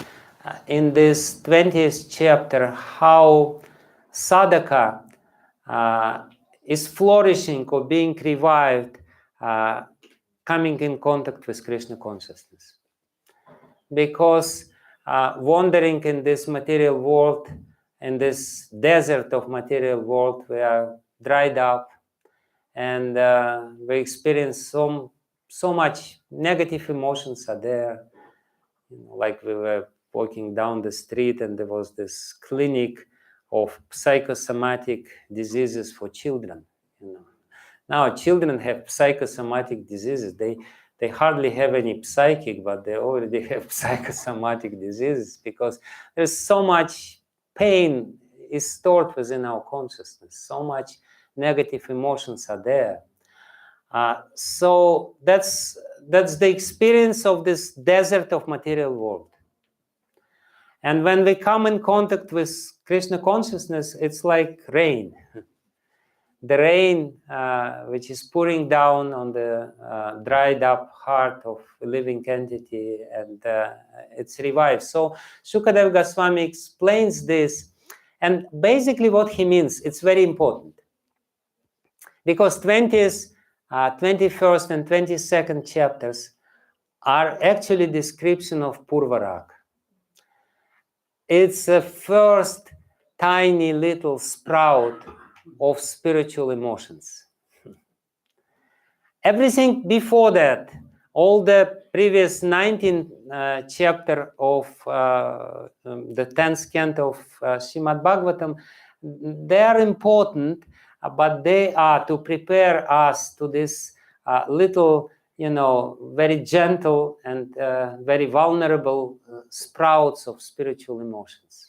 in this 20th chapter how sadhaka is flourishing or being revived, coming in contact with Krishna consciousness. Because wandering in this material world, in this desert of material world, we are dried up, and we experience so much negative emotions are there. Like we were walking down the street, and there was this clinic of psychosomatic diseases for children. Now children have psychosomatic diseases. They hardly have any psychic, but they already have psychosomatic diseases, because there's so much pain is stored within our consciousness. So much negative emotions are there. So that's the experience of this desert of material world. And when we come in contact with Krishna consciousness, it's like rain. The rain which is pouring down on the dried up heart of a living entity, and it's revived. So Shukadev Goswami explains this, and basically what he means, it's very important. Because 20th, 21st and 22nd chapters are actually description of Purvarag. It's a first tiny little sprout of spiritual emotions. Everything before that, all the previous 19 chapter of the 10th canto of Srimad Bhagavatam, they are important, but they are to prepare us to this little, very gentle and very vulnerable sprouts of spiritual emotions.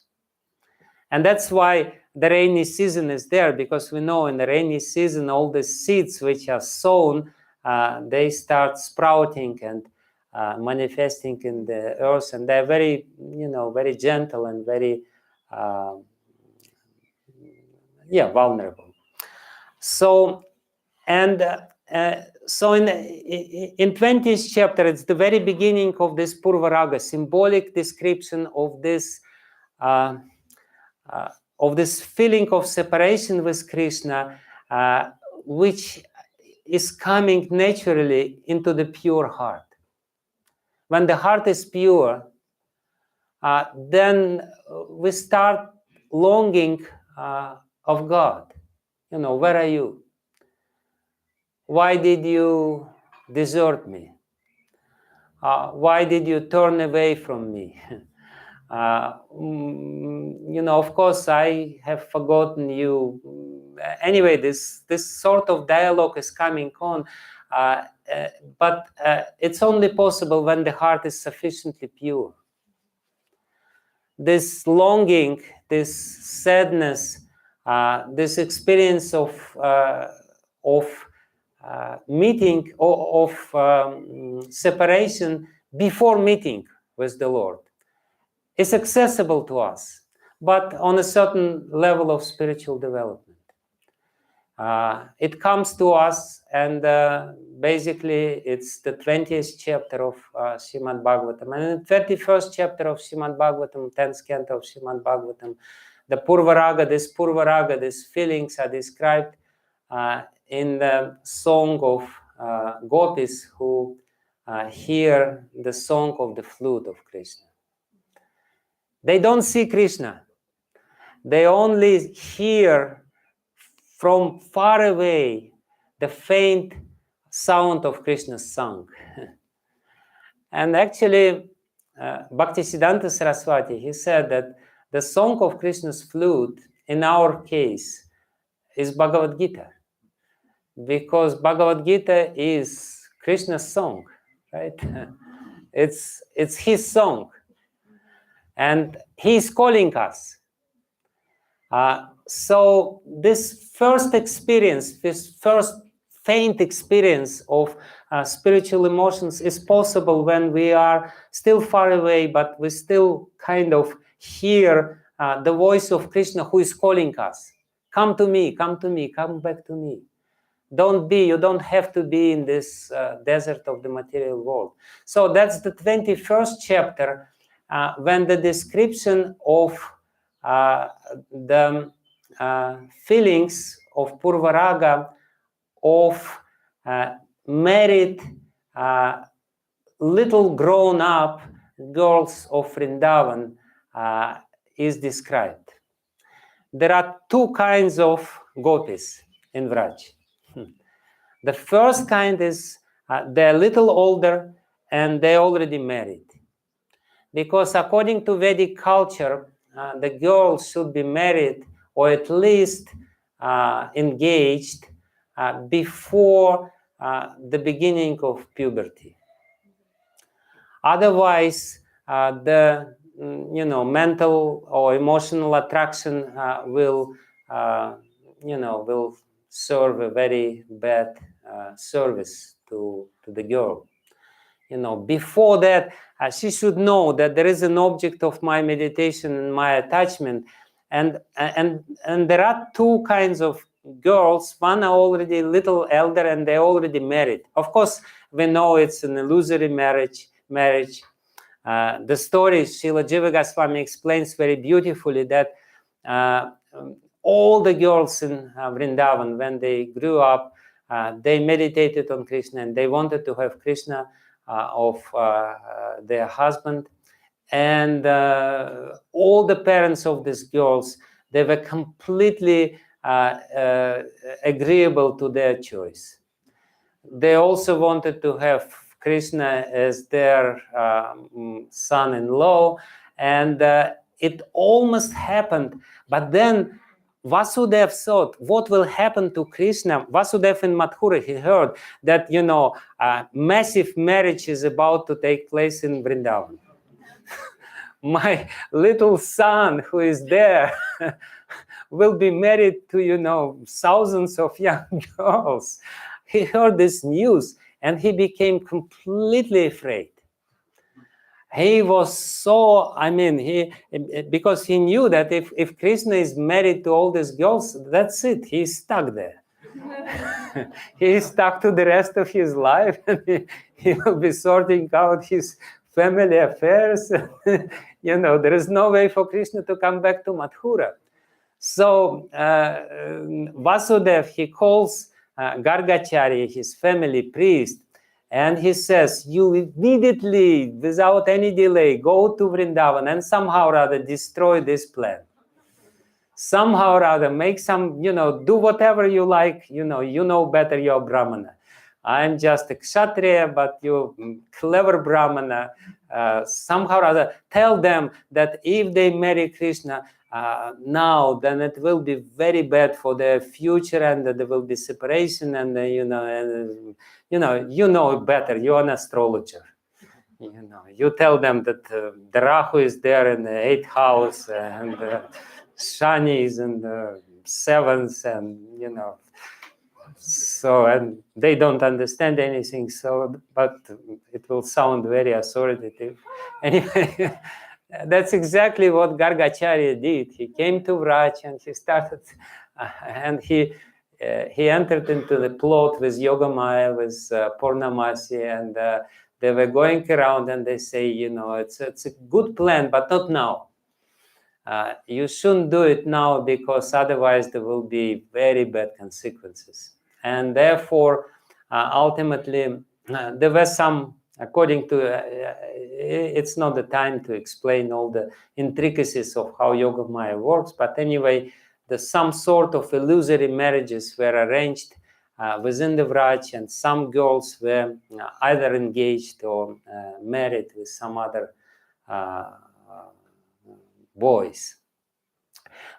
And that's why the rainy season is there, because we know in the rainy season, all the seeds which are sown, they start sprouting and manifesting in the earth, and they're very, very gentle and very, vulnerable. So, and so in 20th chapter, it's the very beginning of this Purvaraga, symbolic description of this feeling of separation with Krishna, which is coming naturally into the pure heart. When the heart is pure, then we start longing of God. Where are you? Why did you desert me? Why did you turn away from me? Of course, I have forgotten you. Anyway, this sort of dialogue is coming on, but it's only possible when the heart is sufficiently pure. This longing, this sadness, this experience of meeting, of separation before meeting with the Lord, is accessible to us, but on a certain level of spiritual development. It comes to us, and basically it's the 20th chapter of Srimad Bhagavatam. And in the 31st chapter of Srimad Bhagavatam, 10th canto of Srimad Bhagavatam, the Purvaraga, these feelings are described in the song of gopis who hear the song of the flute of Krishna. They don't see Krishna. They only hear from far away the faint sound of Krishna's song. And actually, Bhaktisiddhanta Saraswati, he said that the song of Krishna's flute, in our case, is Bhagavad Gita. Because Bhagavad Gita is Krishna's song, right? It's his song. And he's calling us. So this first experience, this first faint experience of spiritual emotions is possible when we are still far away, but we still kind of hear the voice of Krishna who is calling us. Come to me, come to me, come back to me. You don't have to be in this desert of the material world. So that's the 21st chapter, when the description of the feelings of Purvaraga of married little grown-up girls of Vrindavan is described. There are two kinds of gopis in Vraj. The first kind is they're a little older and they're already married. Because according to Vedic culture, the girls should be married or at least engaged before the beginning of puberty. Otherwise, the mental or emotional attraction will serve a very bad service to the girl. Before that, she should know that there is an object of my meditation and my attachment, and there are two kinds of girls. One are already a little elder and they're already married. Of course, we know it's an illusory marriage. The story Srila Jiva Goswami explains very beautifully that all the girls in Vrindavan, when they grew up, they meditated on Krishna and they wanted to have Krishna of their husband. And all the parents of these girls, they were completely agreeable to their choice. They also wanted to have Krishna as their son-in-law, and it almost happened. But then Vasudev thought, what will happen to Krishna? Vasudev in Mathura, he heard that, massive marriage is about to take place in Vrindavan. My little son who is there will be married to, thousands of young girls. He heard this news and he became completely afraid. He was so, because he knew that if Krishna is married to all these girls, that's it, he's stuck there. He's stuck to the rest of his life, and he will be sorting out his family affairs. There is no way for Krishna to come back to Mathura. So Vasudev, he calls Gargacharya, his family priest, and he says, you immediately, without any delay, go to Vrindavan and somehow or other destroy this plan. Somehow or other, make some, do whatever you like, you know better, you're Brahmana. I'm just a Kshatriya, but you clever Brahmana. Somehow or other, tell them that if they marry Krishna now, then it will be very bad for their future, and there will be separation, and you know better. You're an astrologer. You tell them that the Rahu is there in the 8th house, and Shani is in the 7th, and so, and they don't understand anything. So, but it will sound very authoritative. Anyway, that's exactly what Gargacharya did. He came to Vraj and he started, and he entered into the plot with Yogamaya, with Purnamasi, and they were going around and they say, it's a good plan, but not now. You shouldn't do it now because otherwise there will be very bad consequences. And therefore, ultimately, there were some, according to, it's not the time to explain all the intricacies of how Yogamaya works, but anyway, some sort of illusory marriages were arranged within the Vraj, and some girls were either engaged or married with some other boys.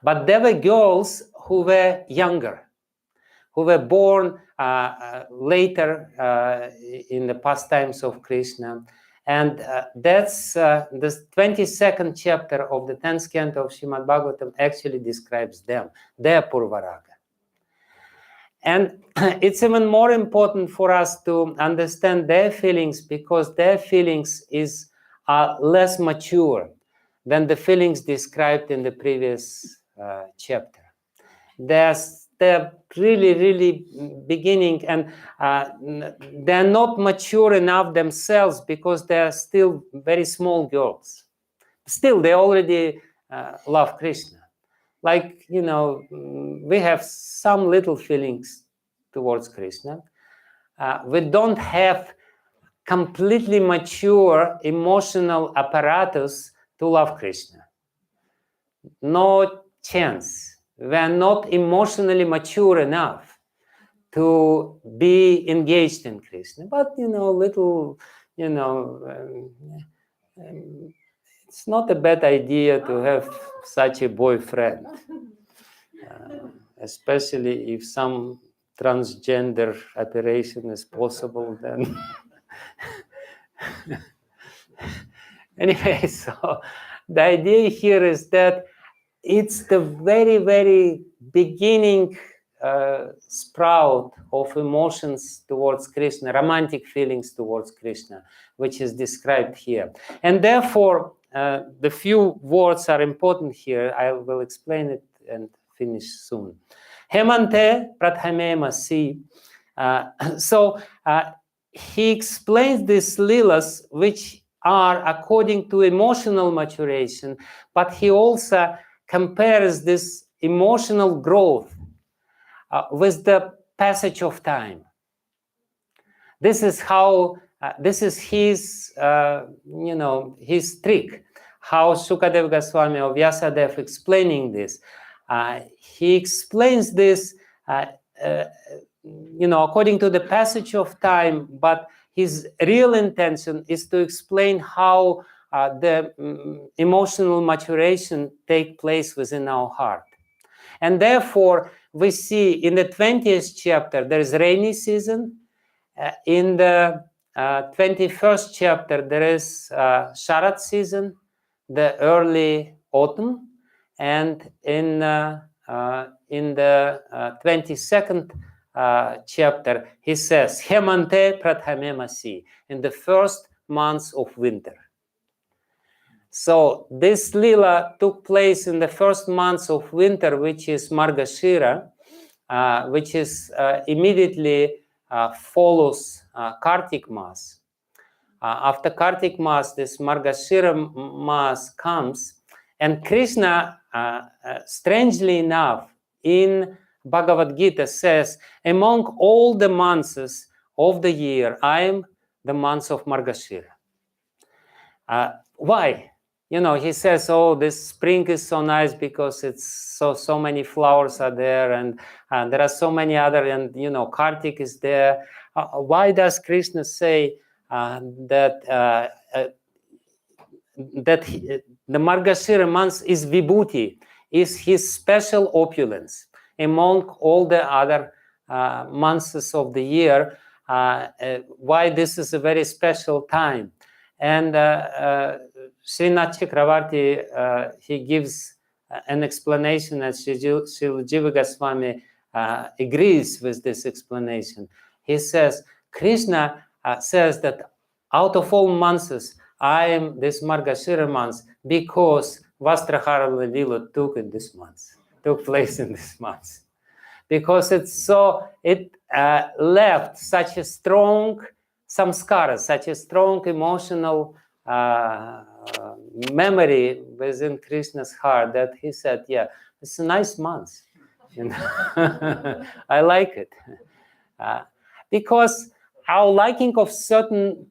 But there were girls who were younger, who were born later in the pastimes of Krishna. And that's the 22nd chapter of the 10th canto of Srimad Bhagavatam actually describes them, their Purvaraga. And it's even more important for us to understand their feelings, because their feelings are less mature than the feelings described in the previous chapter. They're really, really beginning, and they're not mature enough themselves, because they're still very small girls. Still, they already love Krishna. Like, we have some little feelings towards Krishna. We don't have completely mature emotional apparatus to love Krishna. No chance. We are not emotionally mature enough to be engaged in Krishna. But, little, it's not a bad idea to have such a boyfriend, especially if some transgender operation is possible, then. Anyway, so the idea here is that it's the very, very beginning sprout of emotions towards Krishna, romantic feelings towards Krishna, which is described here. And therefore, the few words are important here. I will explain it and finish soon. Hemante prathame masi. So he explains these lilas, which are according to emotional maturation, but he also compares this emotional growth with the passage of time. This is how, this is his, his trick, how Shukadev Goswami or Vyasadeva explaining this. He explains this, according to the passage of time, but his real intention is to explain how the emotional maturation takes place within our heart. And therefore, we see in the 20th chapter, there is rainy season. In the 21st chapter, there is Sharat season, the early autumn. And in the 22nd chapter, he says, Hemante prathame masi, in the first months of winter. So this lila took place in the first months of winter, which is Margashira, which is immediately follows Kartik Mass. After Kartik Mass, this Margashira Mass comes, and Krishna, strangely enough, in Bhagavad Gita says, among all the months of the year, I am the month of Margashira. Why? He says, oh, this spring is so nice because it's so many flowers are there, and there are so many other, and Kartik is there. Why does Krishna say that the Margashira month is Vibhuti, is his special opulence among all the other months of the year? Why this is a very special time? And Srinath Chakravarti, he gives an explanation, and Srila Jiva Goswami agrees with this explanation. He says, Krishna says that out of all months, I am this Margashira month because Vastraharana Lila took place in this month. Because it left such a strong samskara, such a strong emotional memory within Krishna's heart, that he said, yeah, it's a nice month. I like it. Because our liking of certain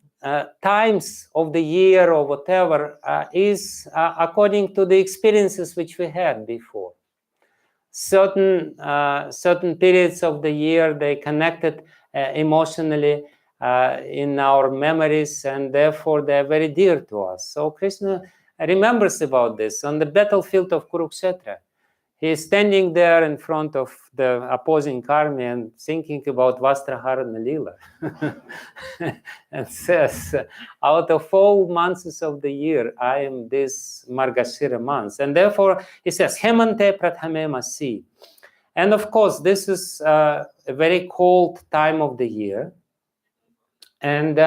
times of the year or whatever is according to the experiences which we had before. Certain periods of the year, they connected emotionally in our memories, and therefore they are very dear to us. So Krishna remembers about this on the battlefield of Kurukshetra. He is standing there in front of the opposing army and thinking about Vastraharana Lila. And says, out of all months of the year, I am this Margashira month. And therefore, he says, Hemante prathame masi. And of course, this is a very cold time of the year. And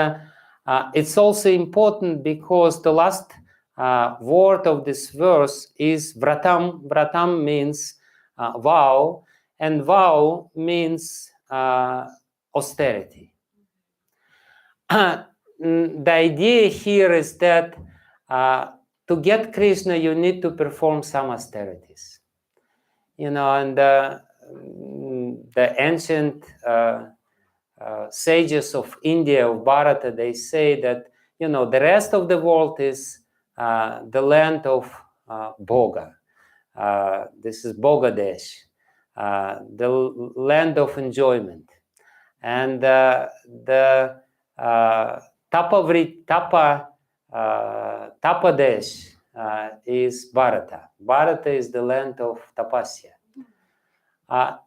it's also important because the last word of this verse is vratam. Vratam means vow, and vow means austerity. The idea here is that to get Krishna, you need to perform some austerities. And the ancient sages of India, of Bharata, they say that, the rest of the world is the land of Bhoga. This is Bhogadesh, the land of enjoyment. And the Tapadesh is Bharata. Bharata is the land of tapasya.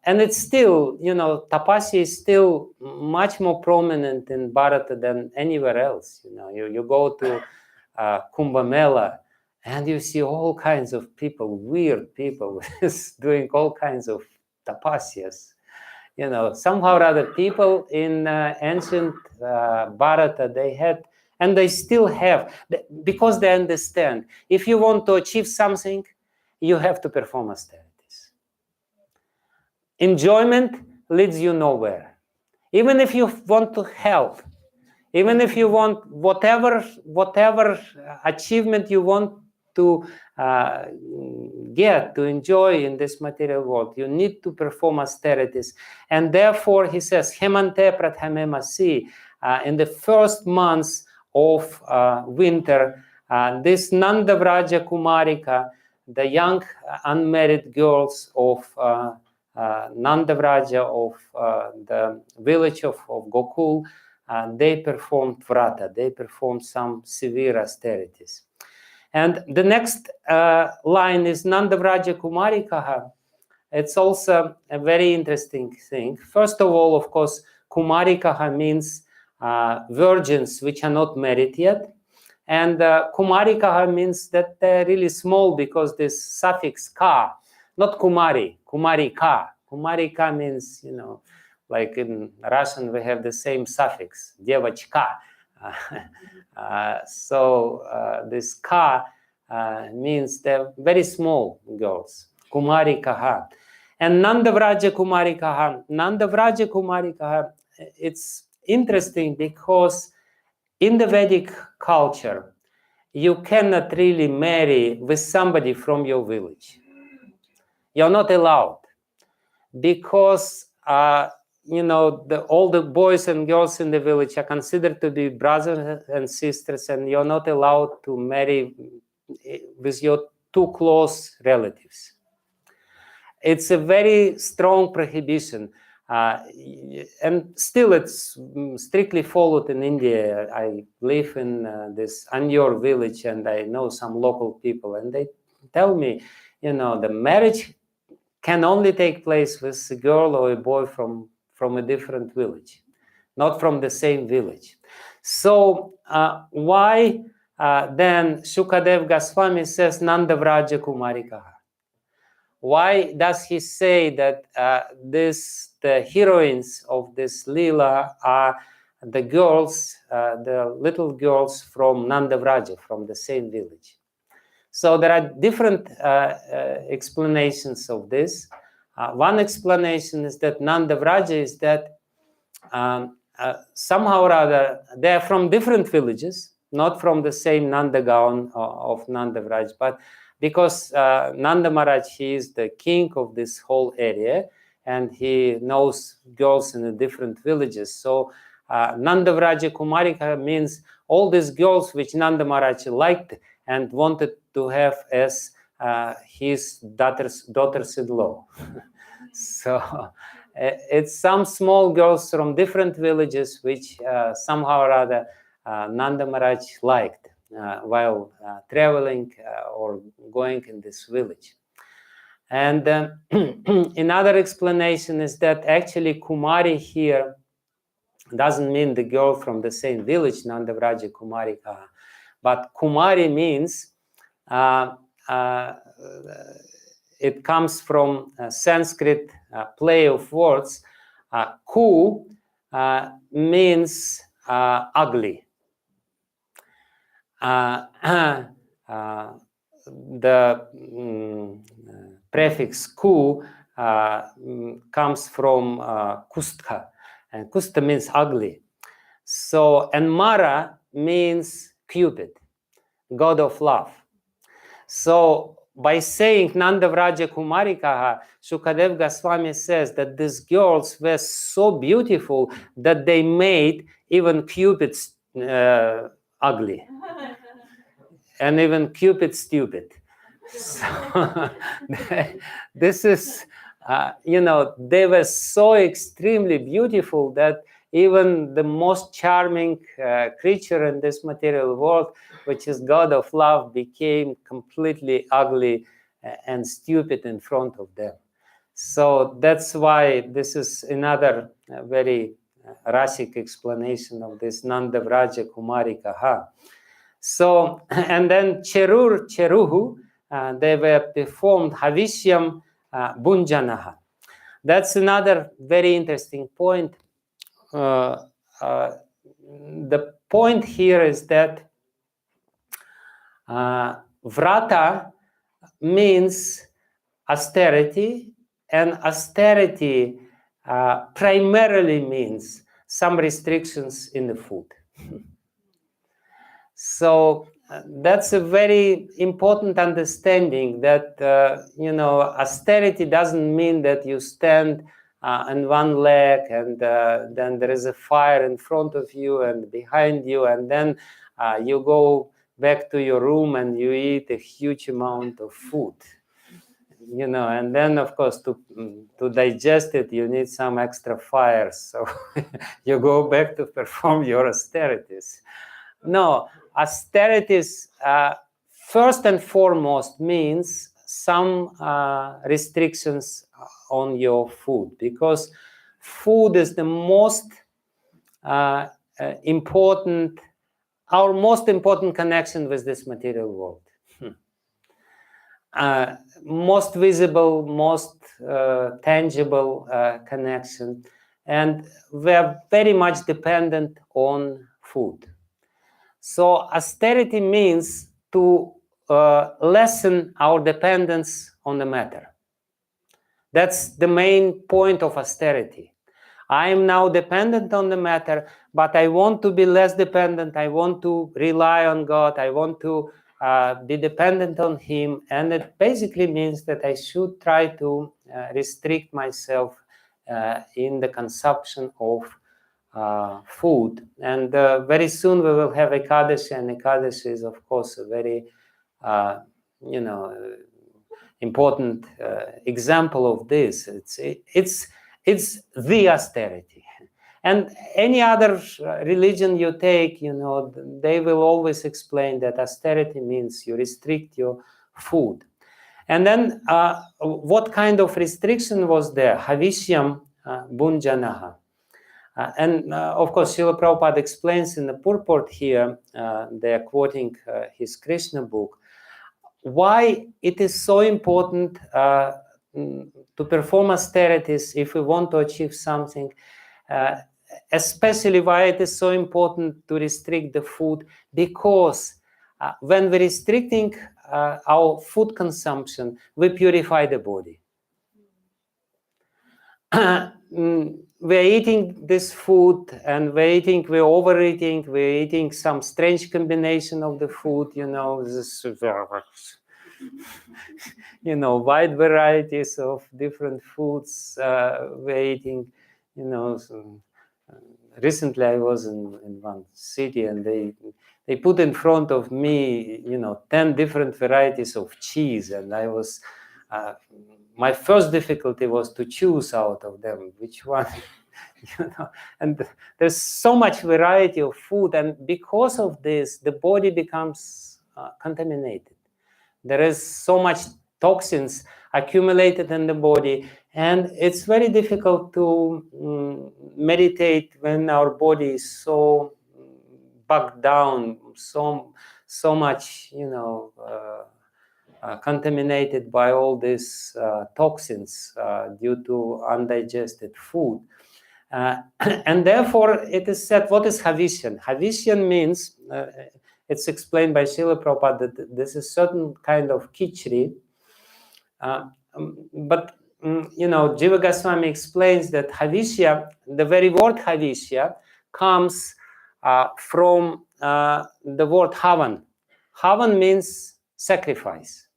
And it's still, tapasya is still much more prominent in Bharata than anywhere else. You go to Kumbh Mela and you see all kinds of people, weird people, doing all kinds of tapasyas. Somehow or other, people in ancient Bharata, they had, and they still have, because they understand, if you want to achieve something, you have to perform austerities. Enjoyment leads you nowhere. Even if you want to help, even if you want whatever achievement you want to get, to enjoy in this material world, you need to perform austerities. And therefore, he says, Hemante prathamemasi, in the first months of winter, this Nandavraja Kumarika, the young unmarried girls of Nandavraja, of the village of Gokul, they performed vrata, they performed some severe austerities. And the next line is Nandavraja Kumarikaha. It's also a very interesting thing. First of all, of course, Kumarikaha means virgins which are not married yet. And Kumarikaha means that they're really small because this suffix ka, not Kumari, Kumarika. Kumarika means, like in Russian, we have the same suffix, devachka. So this ka means they're very small girls, Kumarikaha. And Nandavraja Kumarikaha. Nandavraja Kumarikaha, it's interesting because in the Vedic culture, you cannot really marry with somebody from your village. You're not allowed because all the boys and girls in the village are considered to be brothers and sisters, and you're not allowed to marry with your too close relatives. It's a very strong prohibition, and still it's strictly followed in India. I live in this Anyor village, and I know some local people, and they tell me, the marriage can only take place with a girl or a boy from a different village, not from the same village. So why then Shukadev Goswami says Nandavraja Kumarikaha? Why does he say that the heroines of this Lila are the girls, the little girls from Nandavraja, from the same village? So there are different explanations of this. One explanation is that Nandavraja is that somehow or other they are from different villages, not from the same Nandagaon of Nandavraj, but because Nanda Maharaj, he is the king of this whole area, and he knows girls in the different villages. So Nandavraja Kumarika means all these girls which Nanda Maharaj liked and wanted to have as his daughters-in-law. So it's some small girls from different villages which somehow or other Nanda Maharaj liked while traveling or going in this village. And another explanation is that actually Kumari here doesn't mean the girl from the same village, Nandavraja Kumarika, but Kumari means it comes from Sanskrit play of words. Ku means ugly. The prefix ku comes from kustka, and kusta means ugly. So, and Mara means Cupid, god of love. So, by saying Nandavraja Kumarikaha, Shukadev Goswami says that these girls were so beautiful that they made even Cupid ugly. And even Cupid stupid. So this is, they were so extremely beautiful that even the most charming creature in this material world, which is God of love, became completely ugly and stupid in front of them. So that's why this is another very rasic explanation of this Nandavraja Kumari Kaha. So, and then Cheruhu, they were performed Havishyam Bunjanaha. That's another very interesting point. The point here is that Vrata means austerity, and austerity primarily means some restrictions in the food. So that's a very important understanding that, austerity doesn't mean that you stand on one leg and then there is a fire in front of you and behind you, and then you go back to your room and you eat a huge amount of food. And then of course to digest it you need some extra fire, so you go back to perform your austerities. No, austerities first and foremost means some restrictions on your food, because food is the most important, our most important connection with this material world. Most visible, most tangible connection, and we are very much dependent on food. So austerity means to lessen our dependence on the matter. That's the main point of austerity. I am now dependent on the matter, but I want to be less dependent. I want to rely on God. I want to be dependent on Him. And it basically means that I should try to restrict myself in the consumption of food. And very soon we will have Ekadashi, and Ekadashi is, of course, a very, important example of this. It's the austerity. And any other religion you take, they will always explain that austerity means you restrict your food. And then what kind of restriction was there? Havishyam Bunjanaha. And of course, Srila Prabhupada explains in the purport here, they are quoting his Krishna book, why it is so important to perform austerities if we want to achieve something, especially why it is so important to restrict the food, because when we're restricting our food consumption, we purify the body. We're eating this food and we're overeating, we're eating some strange combination of the food, this, wide varieties of different foods we're eating, recently I was in one city and they put in front of me, 10 different varieties of cheese, and I was, my first difficulty was to choose out of them which one, and there's so much variety of food, and because of this, the body becomes contaminated. There is so much toxins accumulated in the body, and it's very difficult to meditate when our body is so bogged down, so much, contaminated by all these toxins due to undigested food. And therefore, it is said, what is Havisyan? Havisyan means, it's explained by Srila Prabhupada that this is certain kind of khichdi. But, Jiva Goswami explains that Havisya, the very word Havisya, comes from the word Havan. Havan means sacrifice.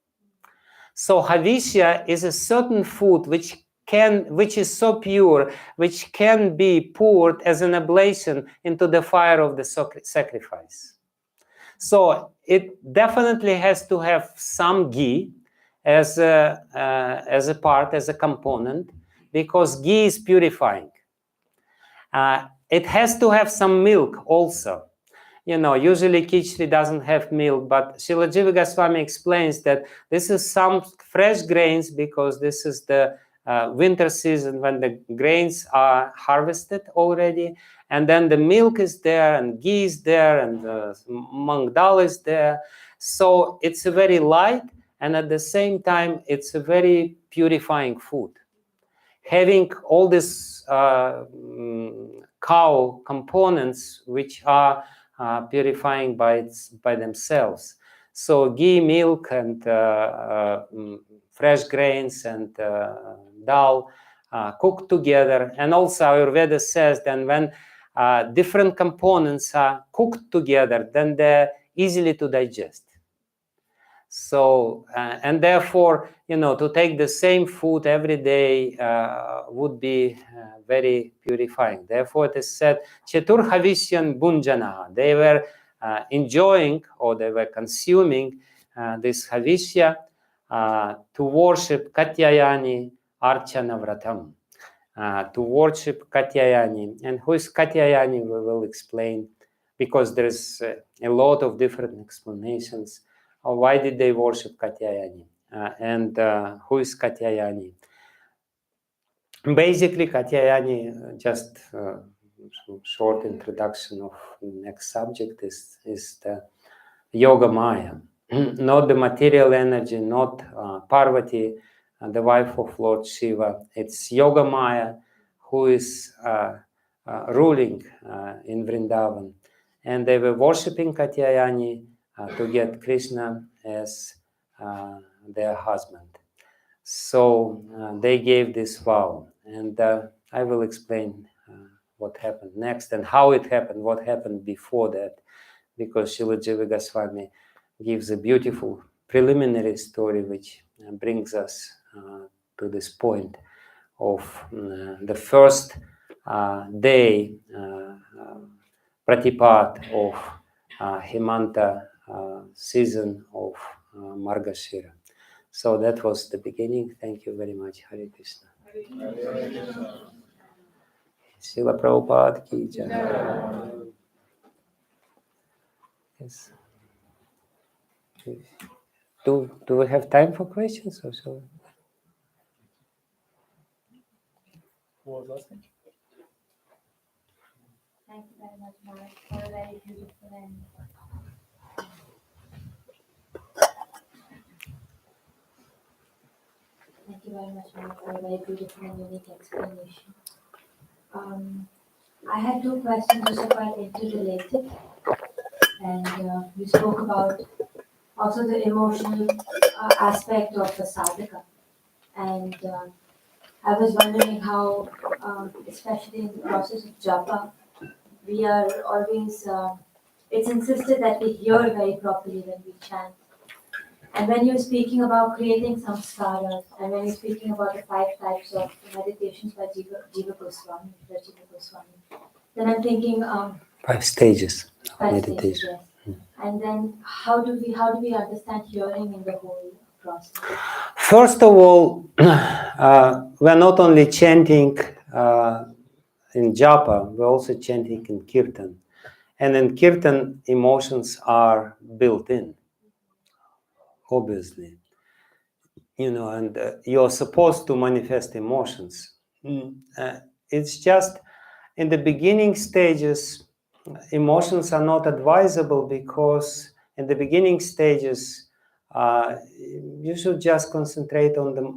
So Havisya is a certain food which is so pure, which can be poured as an oblation into the fire of the sacrifice. So it definitely has to have some ghee as a part, as a component, because ghee is purifying. It has to have some milk also. Usually khichdi doesn't have milk, but Srila Jiva Goswami explains that this is some fresh grains because this is the winter season when the grains are harvested already, and then the milk is there and ghee is there and mung dal is there. So it's a very light, and at the same time it's a very purifying food. Having all these cow components which are purifying by themselves. So ghee, milk, and fresh grains and dal cooked together. And also Ayurveda says that when different components are cooked together, then they're easily to digest. So, and therefore, to take the same food every day would be very purifying. Therefore, it is said, Chetur Havisyan Bunjana. They were enjoying, or they were consuming this Havisya to worship Katyayani Archana Vratam. To worship Katyayani. And who is Katyayani, we will explain, because there's a lot of different explanations. Why did they worship Katyayani? And who is Katyayani? Basically, Katyayani, just short introduction of the next subject, is the Yoga Maya. Not the material energy, not Parvati, the wife of Lord Shiva. It's Yoga Maya who is ruling in Vrindavan. And they were worshipping Katyayani to get Krishna as their husband. So they gave this vow. And I will explain what happened next and how it happened, what happened before that, because Srila Jiva Goswami gives a beautiful preliminary story which brings us to this point of the first day, Pratipad of Hemanta season of Margashira. So that was the beginning. Thank you very much. Hare Krishna. Srila Prabhupada ki jai. Yes. Do we have time for questions or so? Who was asking? Thank you very much, Mark, for a very beautiful and thank you very much, Mark, for a very beautiful and unique explanation. I had two questions which are quite interrelated, and you spoke about also the emotional aspect of the sadhaka, and I was wondering how, especially in the process of japa, we are always, it's insisted that we hear very properly when we chant. And when you're speaking about creating samskaras, and when you're speaking about the 5 types of meditations by Jiva Goswami, then I'm thinking 5 stages of 5 meditation. stages, yes. And then how do we understand hearing in the whole process? First of all, we're not only chanting in japa, we're also chanting in kirtan. And in kirtan, emotions are built in, obviously. And you're supposed to manifest emotions. It's just in the beginning stages, emotions are not advisable because in the beginning stages, you should just concentrate on the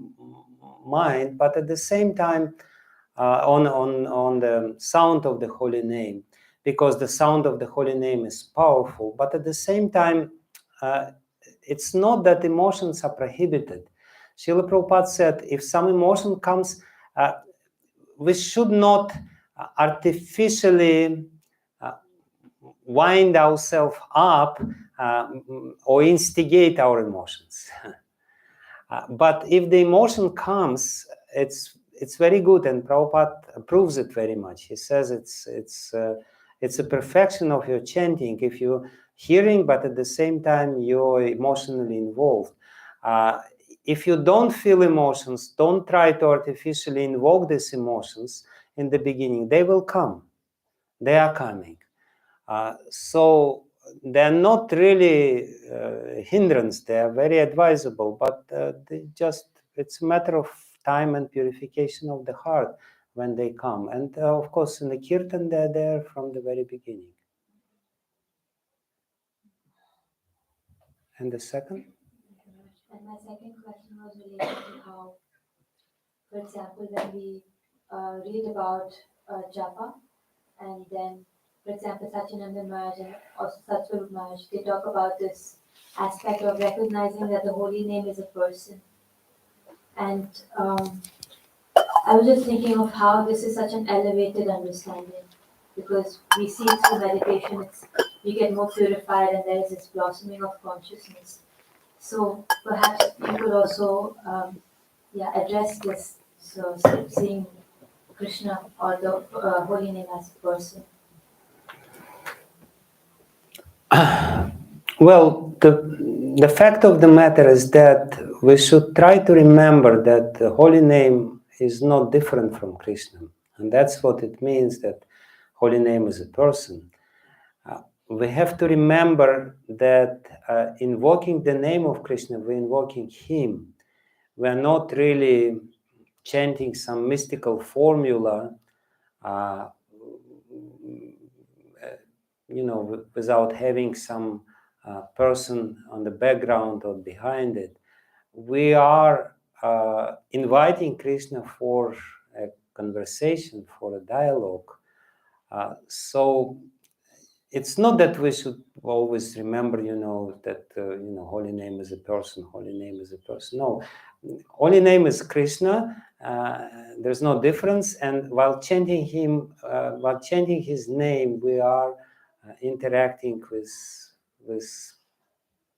mind, but at the same time on the sound of the holy name, because the sound of the holy name is powerful. But at the same time, it's not that emotions are prohibited. Srila Prabhupada said, if some emotion comes, we should not artificially wind ourselves up or instigate our emotions. But if the emotion comes, it's very good, and Prabhupada approves it very much. He says it's a perfection of your chanting if you're hearing, but at the same time you're emotionally involved. If you don't feel emotions, don't try to artificially invoke these emotions in the beginning. They will come. They are coming. So they're not really hindrance. They are very advisable, but it's a matter of time and purification of the heart when they come. And of course, in the kirtan, they're there from the very beginning. And the second? And my second question was related to how, for example, when we read about japa, and then, for example, Satyananda Maharaj and also Satsvarup Maharaj, they talk about this aspect of recognizing that the holy name is a person. And I was just thinking of how this is such an elevated understanding, because we see through meditation, we get more purified and there is this blossoming of consciousness. So perhaps you could also address this, so seeing Krishna or the holy name as a person. Well, the fact of the matter is that we should try to remember that the holy name is not different from Krishna. And that's what it means, that holy name is a person. We have to remember that invoking the name of Krishna, we're invoking him. We're not really chanting some mystical formula, without having some person on the background or behind it. We are inviting Krishna for a conversation, for a dialogue. So it's not that we should always remember, that, holy name is a person, holy name is a person. No, holy name is Krishna. There's no difference. And while chanting his name, we are interacting with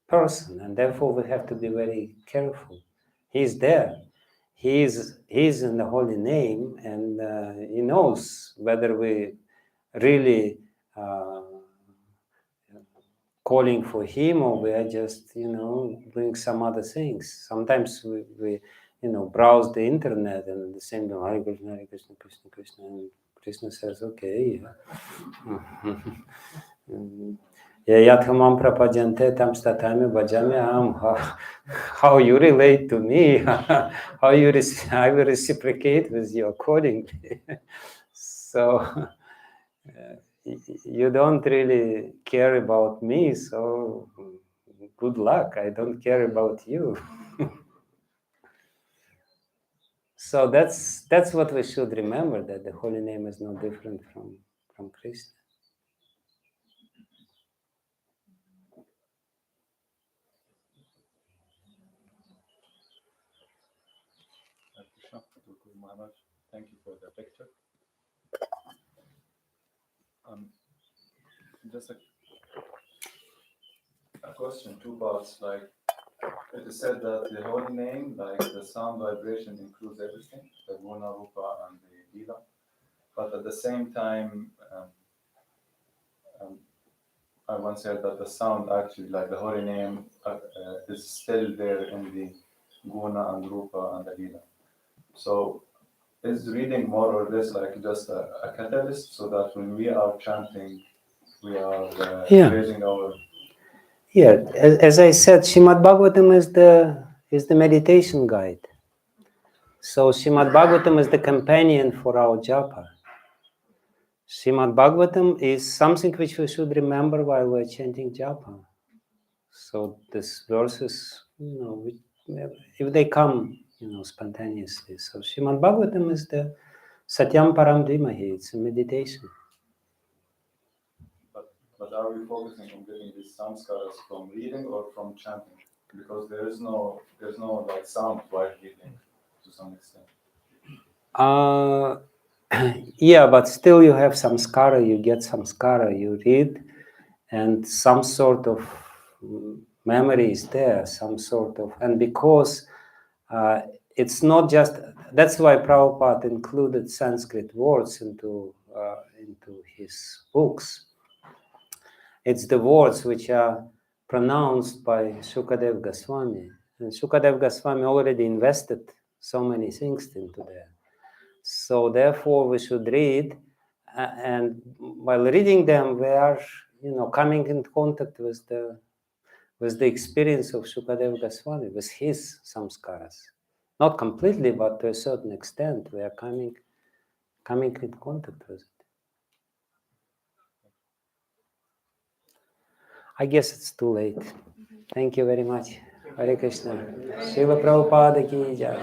person, and therefore we have to be very careful. He's there. He's in the holy name, and he knows whether we really calling for him or we are just doing some other things. Sometimes we browse the internet and at the same time Hare Krishna, Krishna Krishna, and Krishna says, okay, Yathamam prapajante tam statami bhajami aham. How you relate to me, how I will reciprocate with you accordingly. So you don't really care about me, so good luck. I don't care about you. So that's what we should remember, that the holy name is no different from Krishna. Maharaj, thank you for the lecture. Just a question, two parts. Like it is said that the holy name, like the sound vibration, includes everything, the Guna, Rupa, and the Lila. But at the same time, I once said that the sound actually, like the holy name, is still there in the Guna and Rupa and the Lila. So is reading more or less like just a catalyst, so that when we are chanting, we are raising our... Yeah, as I said, Srimad Bhagavatam is the meditation guide. So Srimad Bhagavatam is the companion for our japa. Srimad Bhagavatam is something which we should remember while we're chanting japa. So these verses if they come, spontaneously. So Srimad Bhagavatam is the Satyam Param Dhimahi, it's a meditation. But are we focusing on getting these samskaras from reading or from chanting? Because there's no like sound while reading to some extent. Yeah, but still you have samskara, you get samskara, you read, and some sort of memory is there, some sort of, and because it's not just, that's why Prabhupada included Sanskrit words into his books. It's the words which are pronounced by Shukadev Goswami. And Shukadev Goswami already invested so many things into there. So therefore we should read, and while reading them, we are, coming in contact with the experience of Shukadev Goswami, with his samskaras. Not completely, but to a certain extent, we are coming in contact with it. I guess it's too late. Thank you very much. Hare Krishna. Srila Prabhupada ki jai.